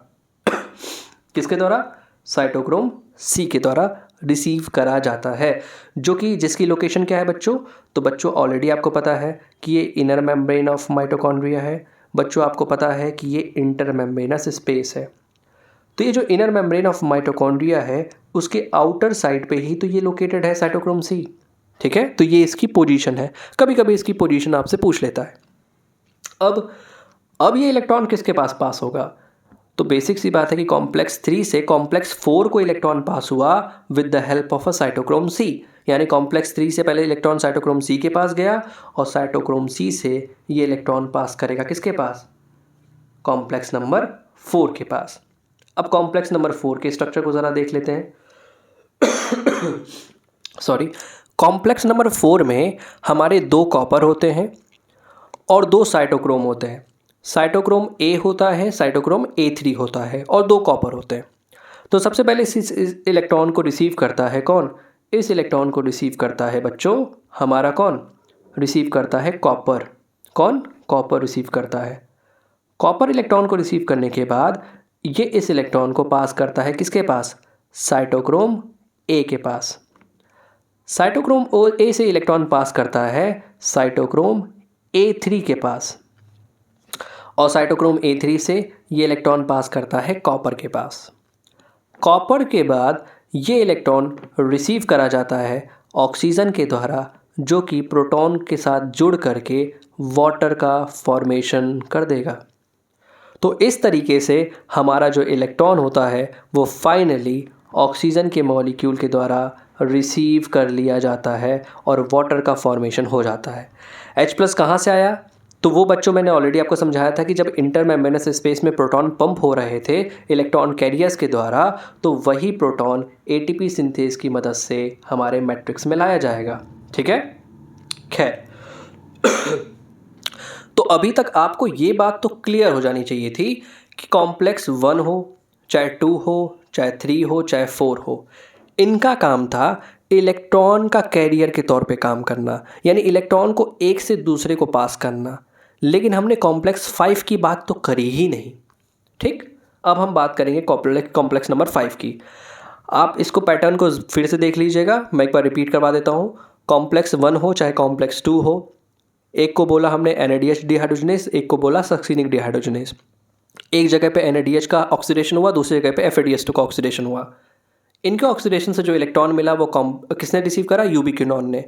किसके द्वारा? साइटोक्रोम C के द्वारा रिसीव करा जाता है, जो कि जिसकी लोकेशन क्या है बच्चों? तो बच्चों, ऑलरेडी आपको पता है कि ये इनर मेम्ब्रेन ऑफ माइटोकॉन्ड्रिया है। बच्चों, आपको पता है कि ये इंटर मेम्ब्रेनस स्पेस है। तो ये जो इनर मेम्ब्रेन ऑफ माइटोकॉन्ड्रिया है उसके आउटर साइड पे ही तो ये लोकेटेड है साइटोक्रोम C। ठीक है, तो ये इसकी पोजीशन है। कभी कभी इसकी पोजीशन आपसे पूछ लेता है। अब ये इलेक्ट्रॉन किसके पास पास होगा? तो बेसिक सी बात है कि कॉम्प्लेक्स 3 से कॉम्प्लेक्स 4 को इलेक्ट्रॉन पास हुआ with the help of a cytochrome C। यानी कॉम्प्लेक्स 3 से पहले इलेक्ट्रॉन साइटोक्रोम C के पास गया और साइटोक्रोम C से ये इलेक्ट्रॉन पास करेगा किसके पास? कॉम्प्लेक्स नंबर 4 के पास। अब कॉम्प्लेक्स नंबर 4 के स्ट्रक्चर को ज़रा देख लेते हैं। सॉरी, कॉम्प्लेक्स नंबर 4 में हमारे 2 कॉपर होते हैं और 2 साइटोक्रोम होते हैं। साइटोक्रोम A होता है, साइटोक्रोम A3 होता है और 2 कॉपर होते हैं। तो सबसे पहले इस इलेक्ट्रॉन को रिसीव करता है कौन? इस इलेक्ट्रॉन को रिसीव करता है बच्चों हमारा कौन? रिसीव करता है कॉपर। कौन? कॉपर रिसीव करता है। कॉपर इलेक्ट्रॉन को रिसीव करने के बाद ये इस इलेक्ट्रॉन को पास करता है किसके पास? साइटोक्रोम A के पास। साइटोक्रोम A से इलेक्ट्रॉन पास करता है साइटोक्रोम A3 के पास, और साइटोक्रोम A3 से ये इलेक्ट्रॉन पास करता है कॉपर के पास। कॉपर के बाद ये इलेक्ट्रॉन रिसीव करा जाता है ऑक्सीजन के द्वारा, जो कि प्रोटॉन के साथ जुड़ करके वाटर का फॉर्मेशन कर देगा। तो इस तरीके से हमारा जो इलेक्ट्रॉन होता है वो फाइनली ऑक्सीजन के मॉलिक्यूल के द्वारा रिसीव कर लिया जाता है और वाटर का फॉर्मेशन हो जाता है। H+ कहाँ से आया? तो वो बच्चों मैंने ऑलरेडी आपको समझाया था कि जब इंटर मेम्ब्रेनस स्पेस में प्रोटॉन पंप हो रहे थे इलेक्ट्रॉन कैरियर्स के द्वारा, तो वही प्रोटॉन ATP सिंथेस की मदद से हमारे मैट्रिक्स में लाया जाएगा। ठीक है, खैर। तो अभी तक आपको ये बात तो क्लियर हो जानी चाहिए थी कि कॉम्प्लेक्स 1 हो, चाहे 2 हो, चाहे 3 हो, चाहे 4 हो, इनका काम था इलेक्ट्रॉन का कैरियर के तौर पे काम करना, यानी इलेक्ट्रॉन को एक से दूसरे को पास करना। लेकिन हमने कॉम्प्लेक्स 5 की बात तो करी ही नहीं। ठीक, अब हम बात करेंगे कॉम्प्लेक्स नंबर 5 की। आप इसको पैटर्न को फिर से देख लीजिएगा, मैं एक बार रिपीट करवा देता हूँ। कॉम्प्लेक्स 1 हो चाहे कॉम्प्लेक्स 2 हो, एक को बोला हमने NADH डिहाइड्रोजनेस, एक को बोला सक्सीनिक डिहाइड्रोजनेस। एक जगह पे NADH का ऑक्सीडेशन हुआ, दूसरी जगह पे FADH2 का ऑक्सीडेशन हुआ। इनके ऑक्सीडेशन से जो इलेक्ट्रॉन मिला वो किसने रिसीव करा? यूबिक्विनॉन ने।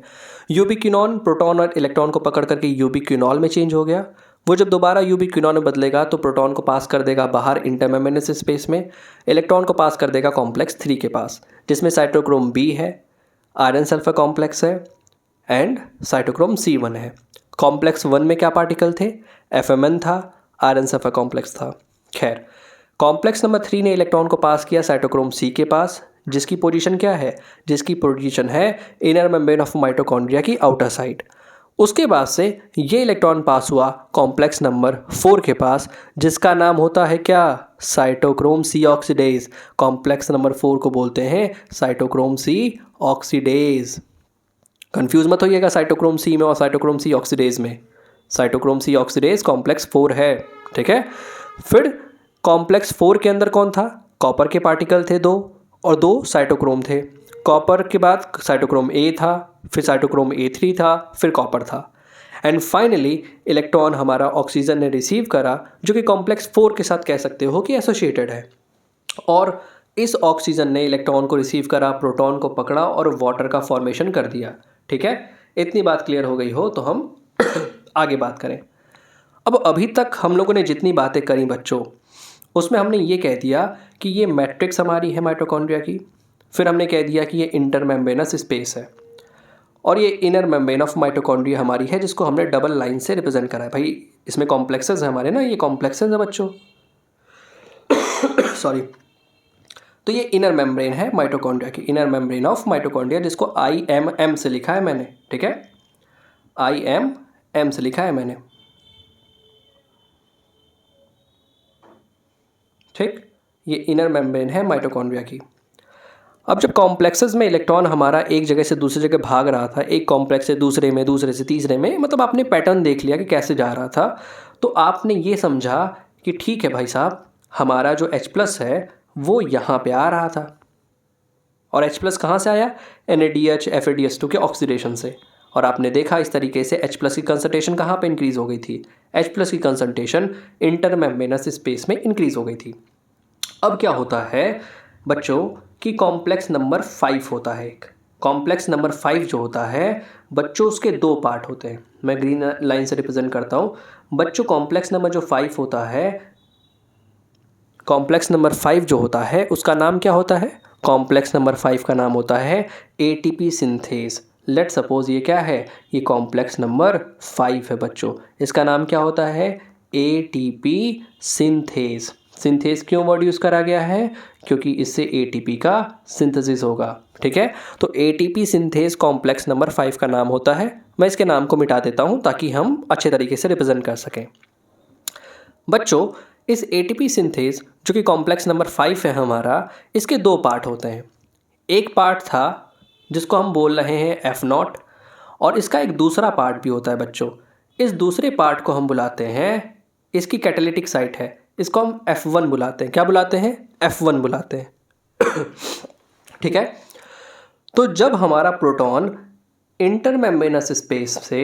यूबिक्विनॉन प्रोटॉन और इलेक्ट्रॉन को पकड़ करके यूबिक्विनॉल में चेंज हो गया। वो जब दोबारा यूबिक्विनॉन में बदलेगा तो प्रोटॉन को पास कर देगा बाहर इंटरमेम्ब्रेनस स्पेस में, इलेक्ट्रॉन को पास कर देगा कॉम्प्लेक्स 3 के पास, जिसमें साइटोक्रोम B है, आयरन सल्फर कॉम्प्लेक्स है एंड साइटोक्रोम C1 है। कॉम्प्लेक्स 1 में क्या पार्टिकल थे? FMN था, आयरन सल्फर कॉम्प्लेक्स था। खैर, कॉम्प्लेक्स नंबर 3 ने इलेक्ट्रॉन को पास किया साइटोक्रोम C के पास, जिसकी पोजीशन क्या है? जिसकी पोजीशन है इनर मेम्ब्रेन ऑफ माइटोकॉन्ड्रिया की आउटर साइड। उसके बाद से ये इलेक्ट्रॉन पास हुआ कॉम्प्लेक्स नंबर 4 के पास, जिसका नाम होता है क्या? Cytochrome C oxidase. Complex number 4 को बोलते हैं साइटोक्रोम C ऑक्सीडेज। कंफ्यूज मत होइएगा साइटोक्रोम C में और साइटोक्रोम C ऑक्सीडेज में। साइटोक्रोम C ऑक्सीडेज कॉम्प्लेक्स 4 है, ठीक है। फिर कॉम्प्लेक्स 4 के अंदर कौन था? कॉपर के पार्टिकल थे 2 और 2 साइटोक्रोम थे। कॉपर के बाद साइटोक्रोम A था, फिर साइटोक्रोम A3 था, फिर कॉपर था एंड फाइनली इलेक्ट्रॉन हमारा ऑक्सीजन ने रिसीव करा, जो कि कॉम्प्लेक्स 4 के साथ कह सकते हो कि एसोसिएटेड है। और इस ऑक्सीजन ने इलेक्ट्रॉन को रिसीव करा, प्रोटॉन को पकड़ा और वाटर का फॉर्मेशन कर दिया, ठीक है। इतनी बात क्लियर हो गई हो तो हम आगे बात करें। अब अभी तक हम लोगों ने जितनी बातें करी बच्चों, उसमें हमने ये कह दिया कि ये मैट्रिक्स हमारी है माइटोकॉन्ड्रिया की, फिर हमने कह दिया कि ये इंटरमेम्ब्रेनस स्पेस है और ये इनर मेम्ब्रेन ऑफ माइटोकॉन्ड्रिया हमारी है, जिसको हमने डबल लाइन से रिप्रेजेंट करा है। भाई इसमें कॉम्प्लेक्सेस है हमारे ना, ये कॉम्प्लेक्सेस है बच्चों सॉरी। तो ये इनर मेम्ब्रेन है माइटोकॉन्ड्रिया की, इनर मेम्ब्रेन ऑफ माइटोकॉन्ड्रिया, जिसको IMM से लिखा है मैंने, ठीक है। IMM से लिखा है मैंने, ठीक। ये इनर मेम्ब्रेन है माइटोकॉन्ड्रिया की। अब जब कॉम्प्लेक्सेस में इलेक्ट्रॉन हमारा एक जगह से दूसरी जगह भाग रहा था, एक कॉम्प्लेक्स से दूसरे में, दूसरे से तीसरे में, मतलब आपने पैटर्न देख लिया कि कैसे जा रहा था, तो आपने ये समझा कि ठीक है भाई साहब, हमारा जो H+ है वो यहाँ पे आ रहा था। और H+ कहाँ से आया? NADH FADH2 के ऑक्सीडेशन से। और आपने देखा इस तरीके से H+ की कंसंट्रेशन कहाँ पे इंक्रीज हो गई थी? H+ की कंसंट्रेशन इंटरमेम्ब्रेनस स्पेस में इंक्रीज हो गई थी। अब क्या होता है बच्चों कि कॉम्प्लेक्स नंबर 5 होता है एक। कॉम्प्लेक्स नंबर 5 जो होता है बच्चों, उसके 2 पार्ट होते हैं। मैं ग्रीन लाइन से रिप्रेजेंट करता हूँ बच्चों। कॉम्प्लेक्स नंबर जो 5 होता है, कॉम्प्लेक्स नंबर 5 जो होता है उसका नाम क्या होता है? कॉम्प्लेक्स नंबर 5 का नाम होता है ATP सिंथेज। लेट सपोज ये क्या है? ये कॉम्प्लेक्स नंबर 5 है बच्चों। इसका नाम क्या होता है? ATP synthase. सिंथेज क्यों वर्ड यूज़ करा गया है? क्योंकि इससे ATP का सिंथेसिस होगा, ठीक है। तो ATP सिंथेज कॉम्प्लेक्स नंबर 5 का नाम होता है। मैं इसके नाम को मिटा देता हूँ ताकि हम अच्छे तरीके से रिप्रेजेंट कर सकें। बच्चों, इस ATP सिंथेज जो कि कॉम्प्लेक्स नंबर 5 है हमारा, इसके 2 पार्ट होते हैं। एक पार्ट था जिसको हम बोल रहे हैं F0 और इसका एक दूसरा पार्ट भी होता है बच्चों। इस दूसरे पार्ट को हम बुलाते हैं, इसकी कैटालिटिक साइट है, इसको हम F1 बुलाते हैं। क्या बुलाते हैं? F1 बुलाते हैं ठीक है। तो जब हमारा प्रोटॉन इंटरमेम्ब्रेनस स्पेस से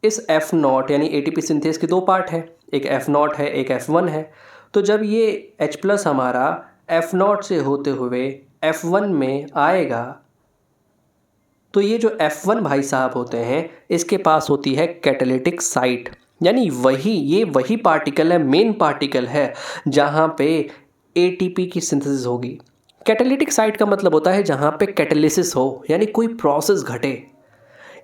इस F0 यानी ATP सिंथेज के 2 पार्ट हैं, एक F0 है, एक F1 है। तो जब ये H+ हमारा F0 से होते हुए F1 में आएगा, तो ये जो F1 भाई साहब होते हैं, इसके पास होती है कैटालिटिक साइट, यानी ये वही पार्टिकल है, मेन पार्टिकल है जहाँ पे ATP की सिंथेसिस होगी। कैटालिटिक साइट का मतलब होता है जहाँ पे कैटालिसिस हो, यानी कोई प्रोसेस घटे।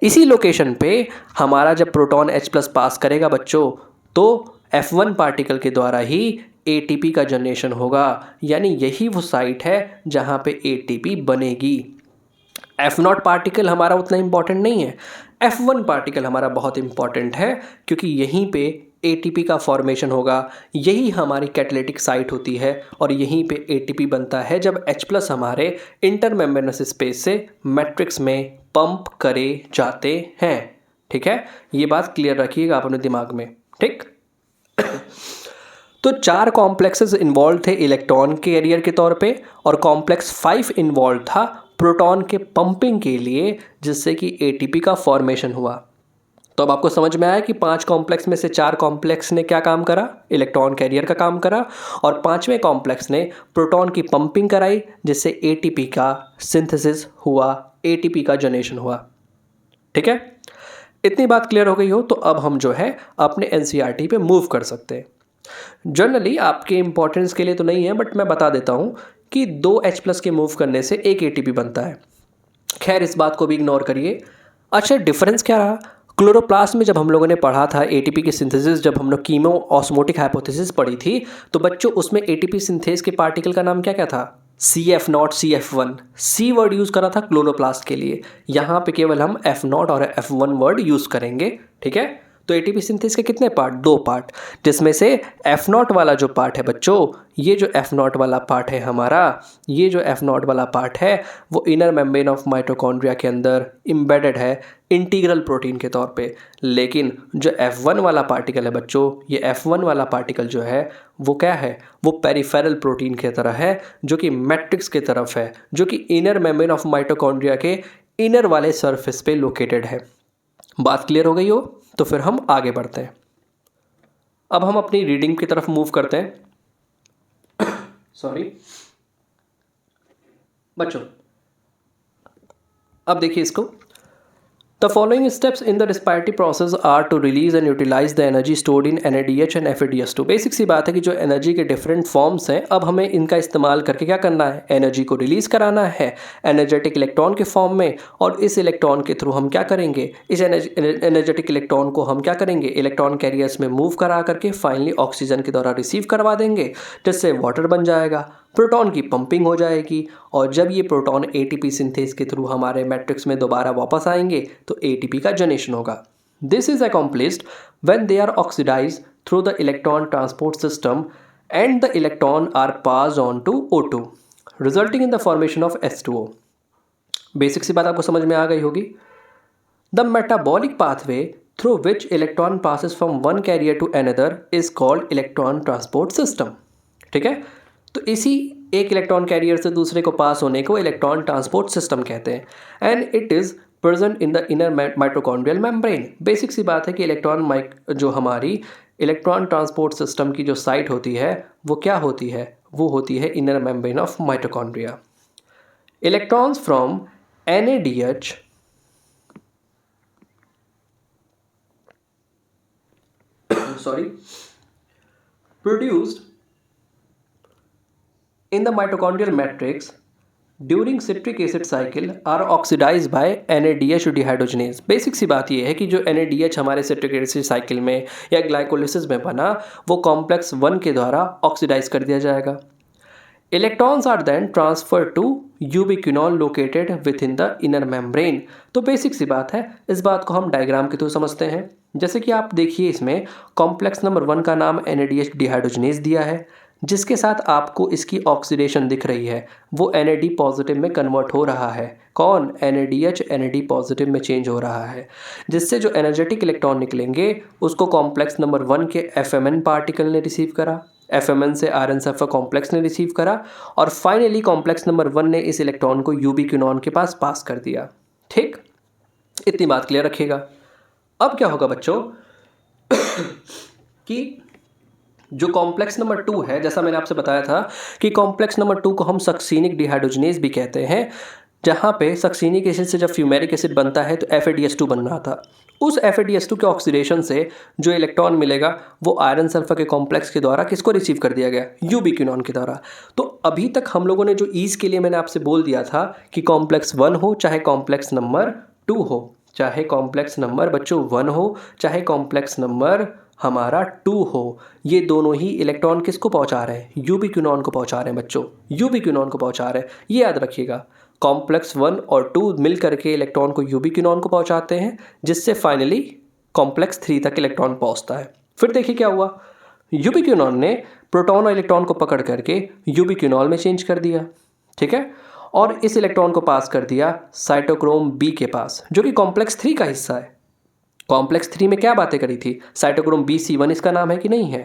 इसी लोकेशन पे हमारा जब प्रोटॉन H+ पास करेगा बच्चों, तो F1 पार्टिकल के द्वारा ही ATP का जनरेशन होगा, यानी यही वो साइट है जहाँ पे ATP बनेगी। F0 पार्टिकल हमारा उतना इम्पॉर्टेंट नहीं है, F1 पार्टिकल हमारा बहुत इम्पॉर्टेंट है, क्योंकि यहीं पे ATP का फॉर्मेशन होगा, यही हमारी कैटालिटिक साइट होती है और यहीं पे ATP बनता है जब H+ हमारे इंटरमेम्ब्रेनस स्पेस से मैट्रिक्स में पंप करे जाते हैं, ठीक है। ये बात क्लियर रखिएगा अपने दिमाग में, ठीक। तो 4 कॉम्प्लेक्सेस इन्वॉल्व थे इलेक्ट्रॉन कैरियर के तौर पे और कॉम्प्लेक्स 5 इन्वॉल्व था प्रोटॉन के पंपिंग के लिए, जिससे कि एटीपी का फॉर्मेशन हुआ। तो अब आपको समझ में आया कि 5 कॉम्प्लेक्स में से 4 कॉम्प्लेक्स ने क्या काम करा, इलेक्ट्रॉन कैरियर का काम करा, और 5वें कॉम्प्लेक्स ने प्रोटॉन की पंपिंग कराई, जिससे एटीपी का सिंथेसिस हुआ, एटीपी का जनरेशन हुआ। ठीक है, इतनी बात क्लियर हो गई हो तो अब हम जो है अपने एनसीईआरटी पे मूव कर सकते हैं। जनरली आपके इंपॉर्टेंस के लिए तो नहीं है, बट मैं बता देता हूँ कि 2H+ के मूव करने से एक एटीपी बनता है। खैर इस बात को भी इग्नोर करिए। अच्छा, डिफरेंस क्या रहा? क्लोरोप्लास्ट में जब हम लोगों ने पढ़ा था एटीपी की सिंथेसिस, जब हम लोग कीमो ऑस्मोटिक हाइपोथेसिस पढ़ी थी, तो बच्चों उसमें एटीपी सिंथेस के पार्टिकल का नाम क्या क्या था? CF0, CF1। सी वर्ड यूज़ करा था क्लोरोप्लास्ट के लिए। यहाँ पे केवल हम F0 और F1 वर्ड यूज़ करेंगे। ठीक है, तो एटीपी सिंथेसिस के कितने पार्ट? 2 पार्ट, जिसमें से F0 वाला जो पार्ट है बच्चों, ये जो F0 वाला पार्ट है हमारा, ये जो F0 वाला पार्ट है वो इनर मेम्ब्रेन ऑफ माइटोकॉन्ड्रिया के अंदर एम्बेडेड है इंटीग्रल प्रोटीन के तौर पे। लेकिन जो F1 वाला पार्टिकल है बच्चों, ये F1 वाला पार्टिकल जो है वो क्या है? वो पेरिफेरल प्रोटीन की तरह है, जो कि मैट्रिक्स की तरफ है, जो कि इनर मेम्ब्रेन ऑफ माइटोकॉन्ड्रिया के इनर वाले सरफेस पे लोकेटेड है। बात क्लियर हो गई हो तो फिर हम आगे बढ़ते हैं। अब हम अपनी रीडिंग की तरफ मूव करते हैं। सॉरी बच्चों, अब देखिए इसको। The following steps in the respiratory process are to release and utilize the energy stored in NADH and FADH2। Basic सी बात है कि जो एनर्जी के डिफरेंट फॉर्म्स हैं, अब हमें इनका इस्तेमाल करके क्या करना है? एनर्जी को रिलीज़ कराना है एनर्जेटिक इलेक्ट्रॉन के फॉर्म में। और इस इलेक्ट्रॉन के थ्रू हम क्या करेंगे? इस एनर्जेटिक इलेक्ट्रॉन को हम क्या करेंगे? इलेक्ट्रॉन कैरियर्स में मूव करा करके फाइनली ऑक्सीजन के द्वारा रिसीव करवा देंगे, जिससे वाटर बन जाएगा, प्रोटॉन की पंपिंग हो जाएगी, और जब ये प्रोटॉन एटीपी सिंथेस के थ्रू हमारे मैट्रिक्स में दोबारा वापस आएंगे तो एटीपी का जनरेशन होगा। This is accomplished when they are oxidized through the electron transport system and the electron are passed on to O2 resulting in the formation of H2O। Basic सी बात आपको समझ में आ गई होगी। The metabolic pathway through which electron passes from one carrier to another is called electron transport system. ठीक है, तो इसी एक इलेक्ट्रॉन कैरियर से दूसरे को पास होने को इलेक्ट्रॉन ट्रांसपोर्ट सिस्टम कहते हैं। And it is present in the inner mitochondrial membrane. Basic सी बात है कि जो हमारी इलेक्ट्रॉन ट्रांसपोर्ट सिस्टम की जो साइट होती है वो क्या होती है? वो होती है inner membrane of mitochondria. Electrons from NADH produced in the mitochondrial matrix during citric acid cycle are oxidized by NADH dehydrogenase। Basic सी बात यह है कि जो NADH हमारे citric acid cycle में या ग्लाइकोलिसिस में बना वो कॉम्प्लेक्स 1 के द्वारा ऑक्सीडाइज कर दिया जाएगा। Electrons are then transfer to ubiquinol located within the inner membrane. तो बेसिक सी बात है, इस बात को हम डायग्राम के थ्रू समझते हैं। जैसे कि आप देखिए इसमें कॉम्प्लेक्स नंबर 1 का नाम NADH डिहाइड्रोजनेज दिया है, जिसके साथ आपको इसकी ऑक्सीडेशन दिख रही है, वो NAD पॉजिटिव में कन्वर्ट हो रहा है। कौन? NADH NAD पॉजिटिव में चेंज हो रहा है, जिससे जो एनर्जेटिक इलेक्ट्रॉन निकलेंगे उसको कॉम्प्लेक्स नंबर 1 के FMN पार्टिकल ने रिसीव करा, FMN से आयरन सल्फर कॉम्प्लेक्स ने रिसीव करा, और फाइनली कॉम्प्लेक्स नंबर 1 ने इस इलेक्ट्रॉन को यूबिक्विनॉन के पास कर दिया। ठीक, इतनी बात क्लियर रखिएगा। अब क्या होगा बच्चों कि जो कॉम्प्लेक्स नंबर 2 है, जैसा मैंने आपसे बताया था कि कॉम्प्लेक्स नंबर 2 को हम सक्सीनिक डिहाइड्रोजनेज भी कहते हैं, जहाँ पे सक्सीनिक एसिड से जब फ्यूमेरिक एसिड बनता है तो FADH2 बन रहा था। उस FADH2 के ऑक्सीडेशन से जो इलेक्ट्रॉन मिलेगा वो आयरन सल्फर के कॉम्प्लेक्स के द्वारा किसको रिसीव कर दिया गया? यूबिक्विनॉन के द्वारा। तो अभी तक हम लोगों ने जो ईज के लिए मैंने आपसे बोल दिया था कि कॉम्प्लेक्स 1 हो चाहे कॉम्प्लेक्स नंबर 2 हो, चाहे कॉम्प्लेक्स नंबर बच्चों 1 हो चाहे कॉम्प्लेक्स नंबर हमारा 2 हो, ये दोनों ही इलेक्ट्रॉन किसको पहुंचा रहे हैं? यूबिक्विनॉन को पहुंचा रहे हैं बच्चों, यूबिक्विनॉन को पहुंचा रहे हैं। ये याद रखिएगा, कॉम्प्लेक्स 1 और 2 मिल करके इलेक्ट्रॉन को यूबिक्विनॉन को पहुंचाते हैं, जिससे फाइनली कॉम्प्लेक्स 3 तक इलेक्ट्रॉन पहुंचता है। फिर देखिए क्या हुआ, यूबिक्विनॉन ने प्रोटॉन और इलेक्ट्रॉन को पकड़ करके यूबिक्विनॉल में चेंज कर दिया। ठीक है, और इस इलेक्ट्रॉन को पास कर दिया साइटोक्रोम B के पास, जो कि कॉम्प्लेक्स 3 का हिस्सा है। कॉम्प्लेक्स 3 में क्या बातें करी थी? साइटोक्रोम B C1 इसका नाम है कि नहीं है?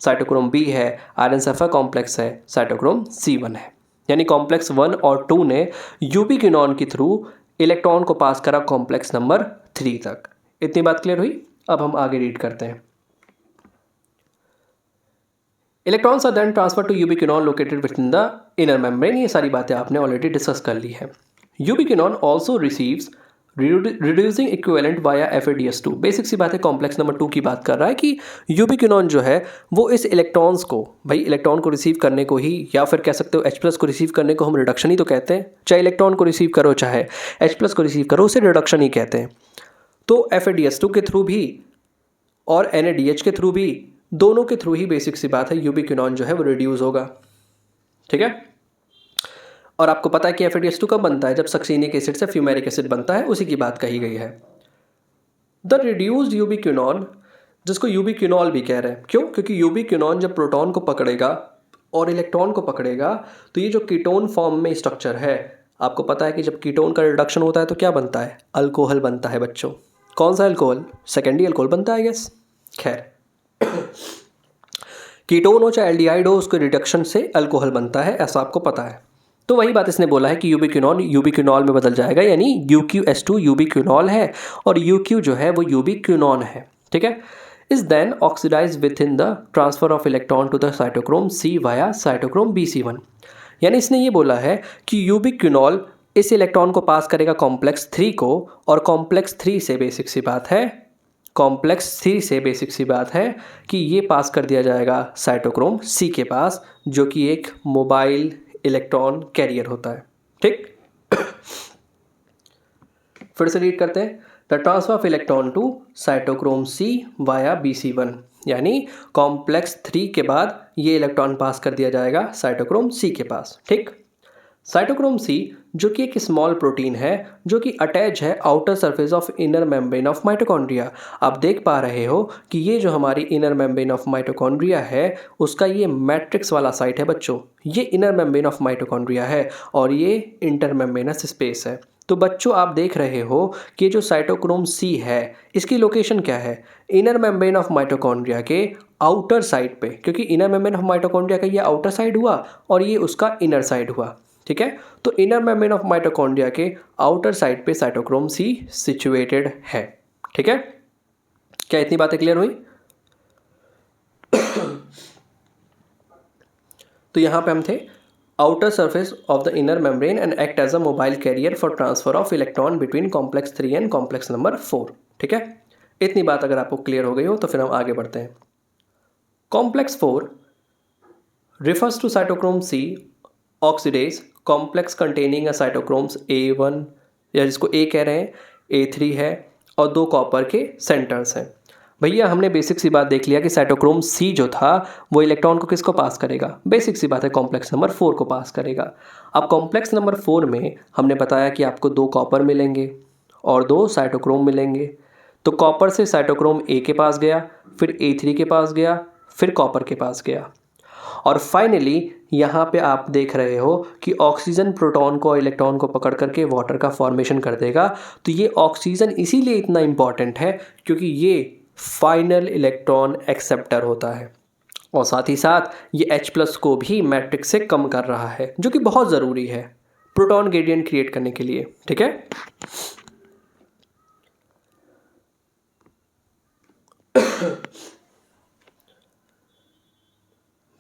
साइटोक्रोम बी है, आयरन सल्फर कॉम्प्लेक्स है, साइटोक्रोम C1 है। यानी कॉम्प्लेक्स 1 और 2 ने यूबीक्विनोन के थ्रू इलेक्ट्रॉन को पास करा कॉम्प्लेक्स नंबर 3 तक। इतनी बात क्लियर हुई। अब हम आगे रीड करते हैं। Electrons are then transfer to ubiquinone located within the inner membrane. ये सारी बातें आपने ऑलरेडी डिस्कस कर ली है। Ubiquinone also receives reducing equivalent via FADS2। Basic सी बात है, कॉम्प्लेक्स नंबर 2 की बात कर रहा है कि यूबीक्विनोन जो है वो इस इलेक्ट्रॉन्स को, भाई इलेक्ट्रॉन को रिसीव करने को ही, या फिर कह सकते हो H+ को रिसीव करने को हम रिडक्शन ही तो कहते हैं। चाहे इलेक्ट्रॉन को रिसीव करो चाहे H+ को रिसीव करो, उसे रिडक्शन ही कहते हैं। तो FADS2 के थ्रू भी और NADH के थ्रू भी, दोनों के थ्रू ही बेसिक सी बात है यूबीक्विनोन जो है वो रिड्यूस होगा। ठीक है। और आपको पता है कि FADS2 कब बनता है? जब सक्सीनिक एसिड से फ्यूमेरिक एसिड बनता है, उसी की बात कही गई है। द रिड्यूस्ड यूबीक्विनोन, जिसको यूबीक्विनोल भी कह रहे हैं, क्यों? क्योंकि यूबीक्विनोन जब प्रोटॉन को पकड़ेगा और इलेक्ट्रॉन को पकड़ेगा तो ये जो कीटोन फॉर्म में स्ट्रक्चर है, आपको पता है कि जब कीटोन का रिडक्शन होता है तो क्या बनता है? अल्कोहल बनता है बच्चों। कौन सा अल्कोहल? सेकेंडरी अल्कोहल बनता है गेस। खैर, कीटोन हो चाहे एल्डिहाइड हो, उसके रिडक्शन से अल्कोहल बनता है, ऐसा आपको पता है। तो वही बात इसने बोला है कि यूबीक्विनोन यूबीक्विनोल में बदल जाएगा, यानी UqS2 यूबीक्विनोल है और UQ जो है वो यूबीक्विनोन है। ठीक है। Is then oxidize within the transfer of electron to the cytochrome C via cytochrome BC1। यानी इसने ये बोला है कि यूबीक्विनोल इस इलेक्ट्रॉन को पास करेगा कॉम्प्लेक्स 3 को, और कॉम्प्लेक्स 3 से बेसिक सी बात है, कॉम्प्लेक्स 3 से बेसिक सी बात है कि ये पास कर दिया जाएगा साइटोक्रोम C के पास, जो कि एक मोबाइल इलेक्ट्रॉन कैरियर होता है। ठीक। फिर से रीड करते हैं। The transfer of electron to cytochrome C via BC1, यानी कॉम्प्लेक्स 3 के बाद ये इलेक्ट्रॉन पास कर दिया जाएगा साइटोक्रोम C के पास। ठीक। साइटोक्रोम C जो कि एक स्मॉल प्रोटीन है जो कि अटैच है outer surface of inner membrane of mitochondria. आप देख पा रहे हो कि ये जो हमारी इनर मेम्ब्रेन ऑफ माइटोकॉन्ड्रिया है उसका ये मैट्रिक्स वाला साइट है बच्चों। ये इनर मेम्ब्रेन ऑफ माइटोकॉन्ड्रिया है और ये इंटर मेम्ब्रेनस स्पेस है। तो बच्चों आप देख रहे हो कि जो साइटोक्रोम C है इसकी लोकेशन क्या है? इनर मेम्ब्रेन ऑफ माइटोकॉन्ड्रिया के आउटर साइड पे, क्योंकि इनर मेम्ब्रेन ऑफ माइटोकॉन्ड्रिया का ये आउटर साइड हुआ और ये उसका इनर साइड हुआ। ठीक है। तो इनर मेम्ब्रेन ऑफ माइटोकॉन्ड्रिया के आउटर साइड पे साइटोक्रोम C सिचुएटेड है। ठीक है। क्या इतनी बातें क्लियर हुई? तो यहां पे हम थे, outer surface of the inner membrane and act as a mobile carrier for transfer of electron between complex 3 and complex number 4। ठीक है। इतनी बात अगर आपको क्लियर हो गई हो तो फिर हम आगे बढ़ते हैं। Complex 4 refers to cytochrome C oxidase complex containing a cytochromes A1, या जिसको A कह रहे हैं, A3 है और 2 कॉपर के सेंटर्स हैं। भैया हमने बेसिक सी बात देख लिया कि साइटोक्रोम C जो था वो इलेक्ट्रॉन को किसको पास करेगा? बेसिक सी बात है, कॉम्प्लेक्स नंबर 4 को पास करेगा। अब कॉम्प्लेक्स नंबर 4 में हमने बताया कि आपको 2 कॉपर मिलेंगे और 2 साइटोक्रोम मिलेंगे। तो कॉपर से साइटोक्रोम A के पास गया, फिर A3 के पास गया, फिर कॉपर के पास गया, और फाइनली यहाँ पे आप देख रहे हो कि ऑक्सीजन प्रोटॉन को और इलेक्ट्रॉन को पकड़ करके वाटर का फॉर्मेशन कर देगा। तो ये ऑक्सीजन इसीलिए इतना इम्पॉर्टेंट है क्योंकि ये फाइनल इलेक्ट्रॉन एक्सेप्टर होता है, और साथ ही साथ ये H+ को भी मैट्रिक्स से कम कर रहा है, जो कि बहुत ज़रूरी है प्रोटॉन ग्रेडियंट क्रिएट करने के लिए। ठीक है।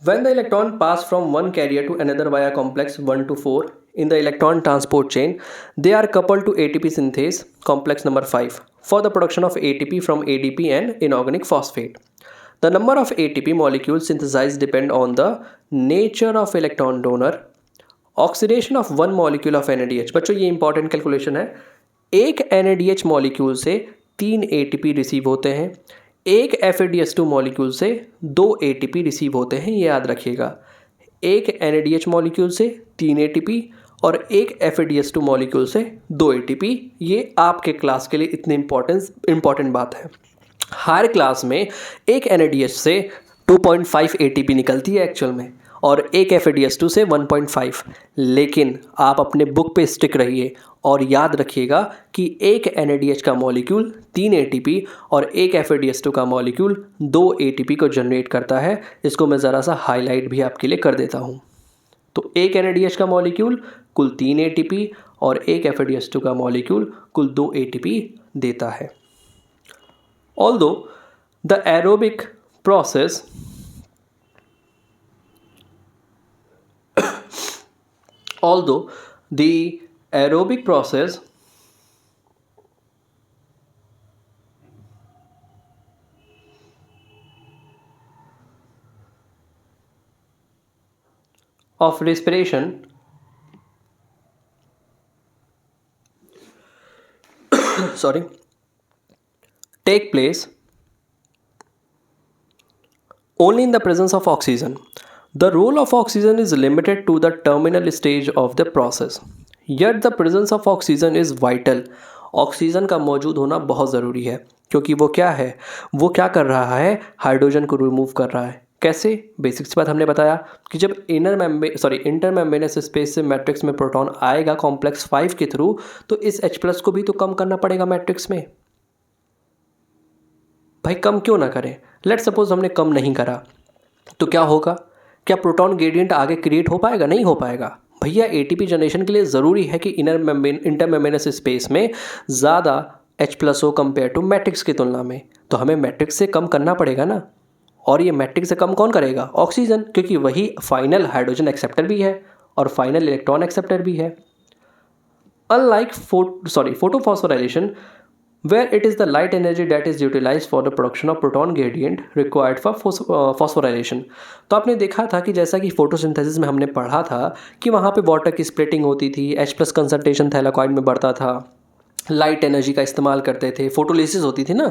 When the electron pass from one carrier to another via complex 1 to 4 in the electron transport chain, they are coupled to ATP synthase complex number 5 for the production of ATP from ADP and inorganic phosphate. The number of ATP molecules synthesized depend on the nature of electron donor. Oxidation of one molecule of NADH, बच्चों ये important calculation है। एक NADH molecule से 3 ATP receive होते हैं, एक FADS2 molecule से 2 ATP receive होते हैं, ये याद रखिएगा। एक NADH मॉलिक्यूल से 3 ATP और एक FADS2 मॉलिक्यूल से 2 ATP। ये आपके क्लास के लिए इतनी इम्पॉर्टेंट बात है। हायर क्लास में एक NADH से 2.5 ATP निकलती है एक्चुअल में, और एक FADS2 से 1.5। लेकिन आप अपने बुक पे स्टिक रहिए और याद रखिएगा कि एक NADH का मॉलिक्यूल 3 ATP और एक FADS2 का मॉलिक्यूल 2 ATP को जनरेट करता है। इसको मैं ज़रा सा हाईलाइट भी आपके लिए कर देता हूँ। तो एक NADH का मॉलिक्यूल कुल 3 ATP और एक FADS2 का मॉलिक्यूल कुल 2 ATP देता है। Although the aerobic process of respiration take place only in the presence of oxygen. The role of oxygen is limited to the terminal stage of the process. Yet the presence of oxygen is vital. Oxygen का मौजूद होना बहुत ज़रूरी है, क्योंकि वो क्या है, वो क्या कर रहा है, हाइड्रोजन को रिमूव कर रहा है। कैसे? बेसिक सी बात हमने बताया कि जब इंटर मेम्ब्रेनस स्पेस से मैट्रिक्स में प्रोटॉन आएगा कॉम्प्लेक्स 5 के थ्रू, तो इस H+ को भी तो कम करना पड़ेगा मैट्रिक्स में। भाई कम क्यों ना करें? लेट सपोज हमने कम नहीं करा तो क्या होगा? क्या प्रोटॉन ग्रेडियंट आगे क्रिएट हो पाएगा? नहीं हो पाएगा। भैया ATP जनरेशन के लिए ज़रूरी है कि इंटर मेम्ब्रेनस स्पेस में ज़्यादा H+ हो कंपेयर टू मैट्रिक्स की तुलना में। तो हमें मैट्रिक्स से कम करना पड़ेगा ना। और ये मैट्रिक्स से कम कौन करेगा? ऑक्सीजन, क्योंकि वही फाइनल हाइड्रोजन एक्सेप्टर भी है और फाइनल इलेक्ट्रॉन एक्सेप्टर भी है। Unlike photosphorylation, where it is the light energy that is utilized for the production of proton gradient required for phosphorylation। तो आपने देखा था कि जैसा कि फोटोसिंथेसिस में हमने पढ़ा था कि वहाँ पे वाटर की स्प्लिटिंग होती थी, H+ कंसंट्रेशन थैलाकॉइड में बढ़ता था, लाइट एनर्जी का इस्तेमाल करते थे, फोटोलिसिस होती थी ना,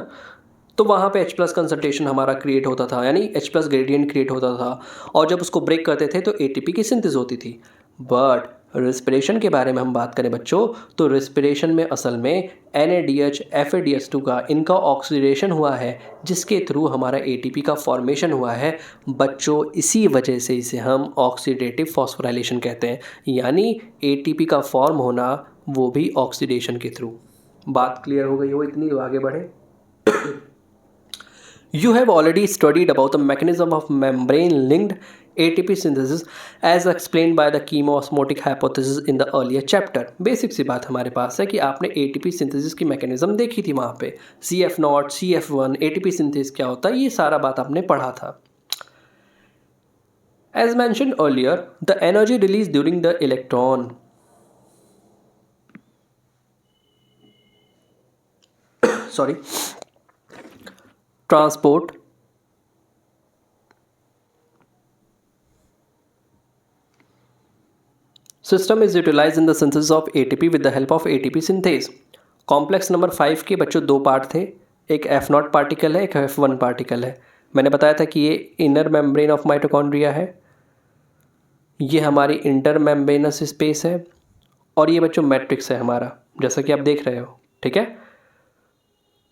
तो वहाँ पे H+ कंसंट्रेशन हमारा क्रिएट होता था, यानी H+ ग्रेडियंट क्रिएट होता था, और जब उसको ब्रेक करते थे तो ATP की सिंथेसिस होती थी। बट रेस्पिरेशन के बारे में हम बात करें बच्चों, तो रेस्पिरेशन में असल में NADH FADS2 का इनका ऑक्सीडेशन हुआ है, जिसके थ्रू हमारा ATP का फॉर्मेशन हुआ है बच्चों। इसी वजह से इसे हम ऑक्सीडेटिव फॉस्फोराइलेशन कहते हैं, यानी ATP का फॉर्म होना वो भी ऑक्सीडेशन के थ्रू। बात क्लियर हो गई हो इतनी, तो आगे बढ़े। You have already studied about the mechanism of membrane-linked ATP synthesis as explained by the chemoosmotic hypothesis in the earlier chapter। Basic सी बात हमारे पास है कि आपने ATP सिंथेसिस की मैकेनिज्म देखी थी वहाँ पे, CF0, CF1, ATP सिंथेसिस क्या होता है, ये सारा बात आपने पढ़ा था। As mentioned earlier, the energy released during the electron transport system is utilized in the synthesis of ATP with the help of ATP synthase। Complex number 5 के बच्चों 2 पार्ट थे, एक F0 पार्टिकल है, एक F1 पार्टिकल है। मैंने बताया था कि ये इनर मेम्ब्रेन ऑफ माइटोकॉन्ड्रिया है, ये हमारी इंटर मेम्ब्रेनस स्पेस है, और ये बच्चों मैट्रिक्स है हमारा, जैसा कि आप देख रहे हो। ठीक है,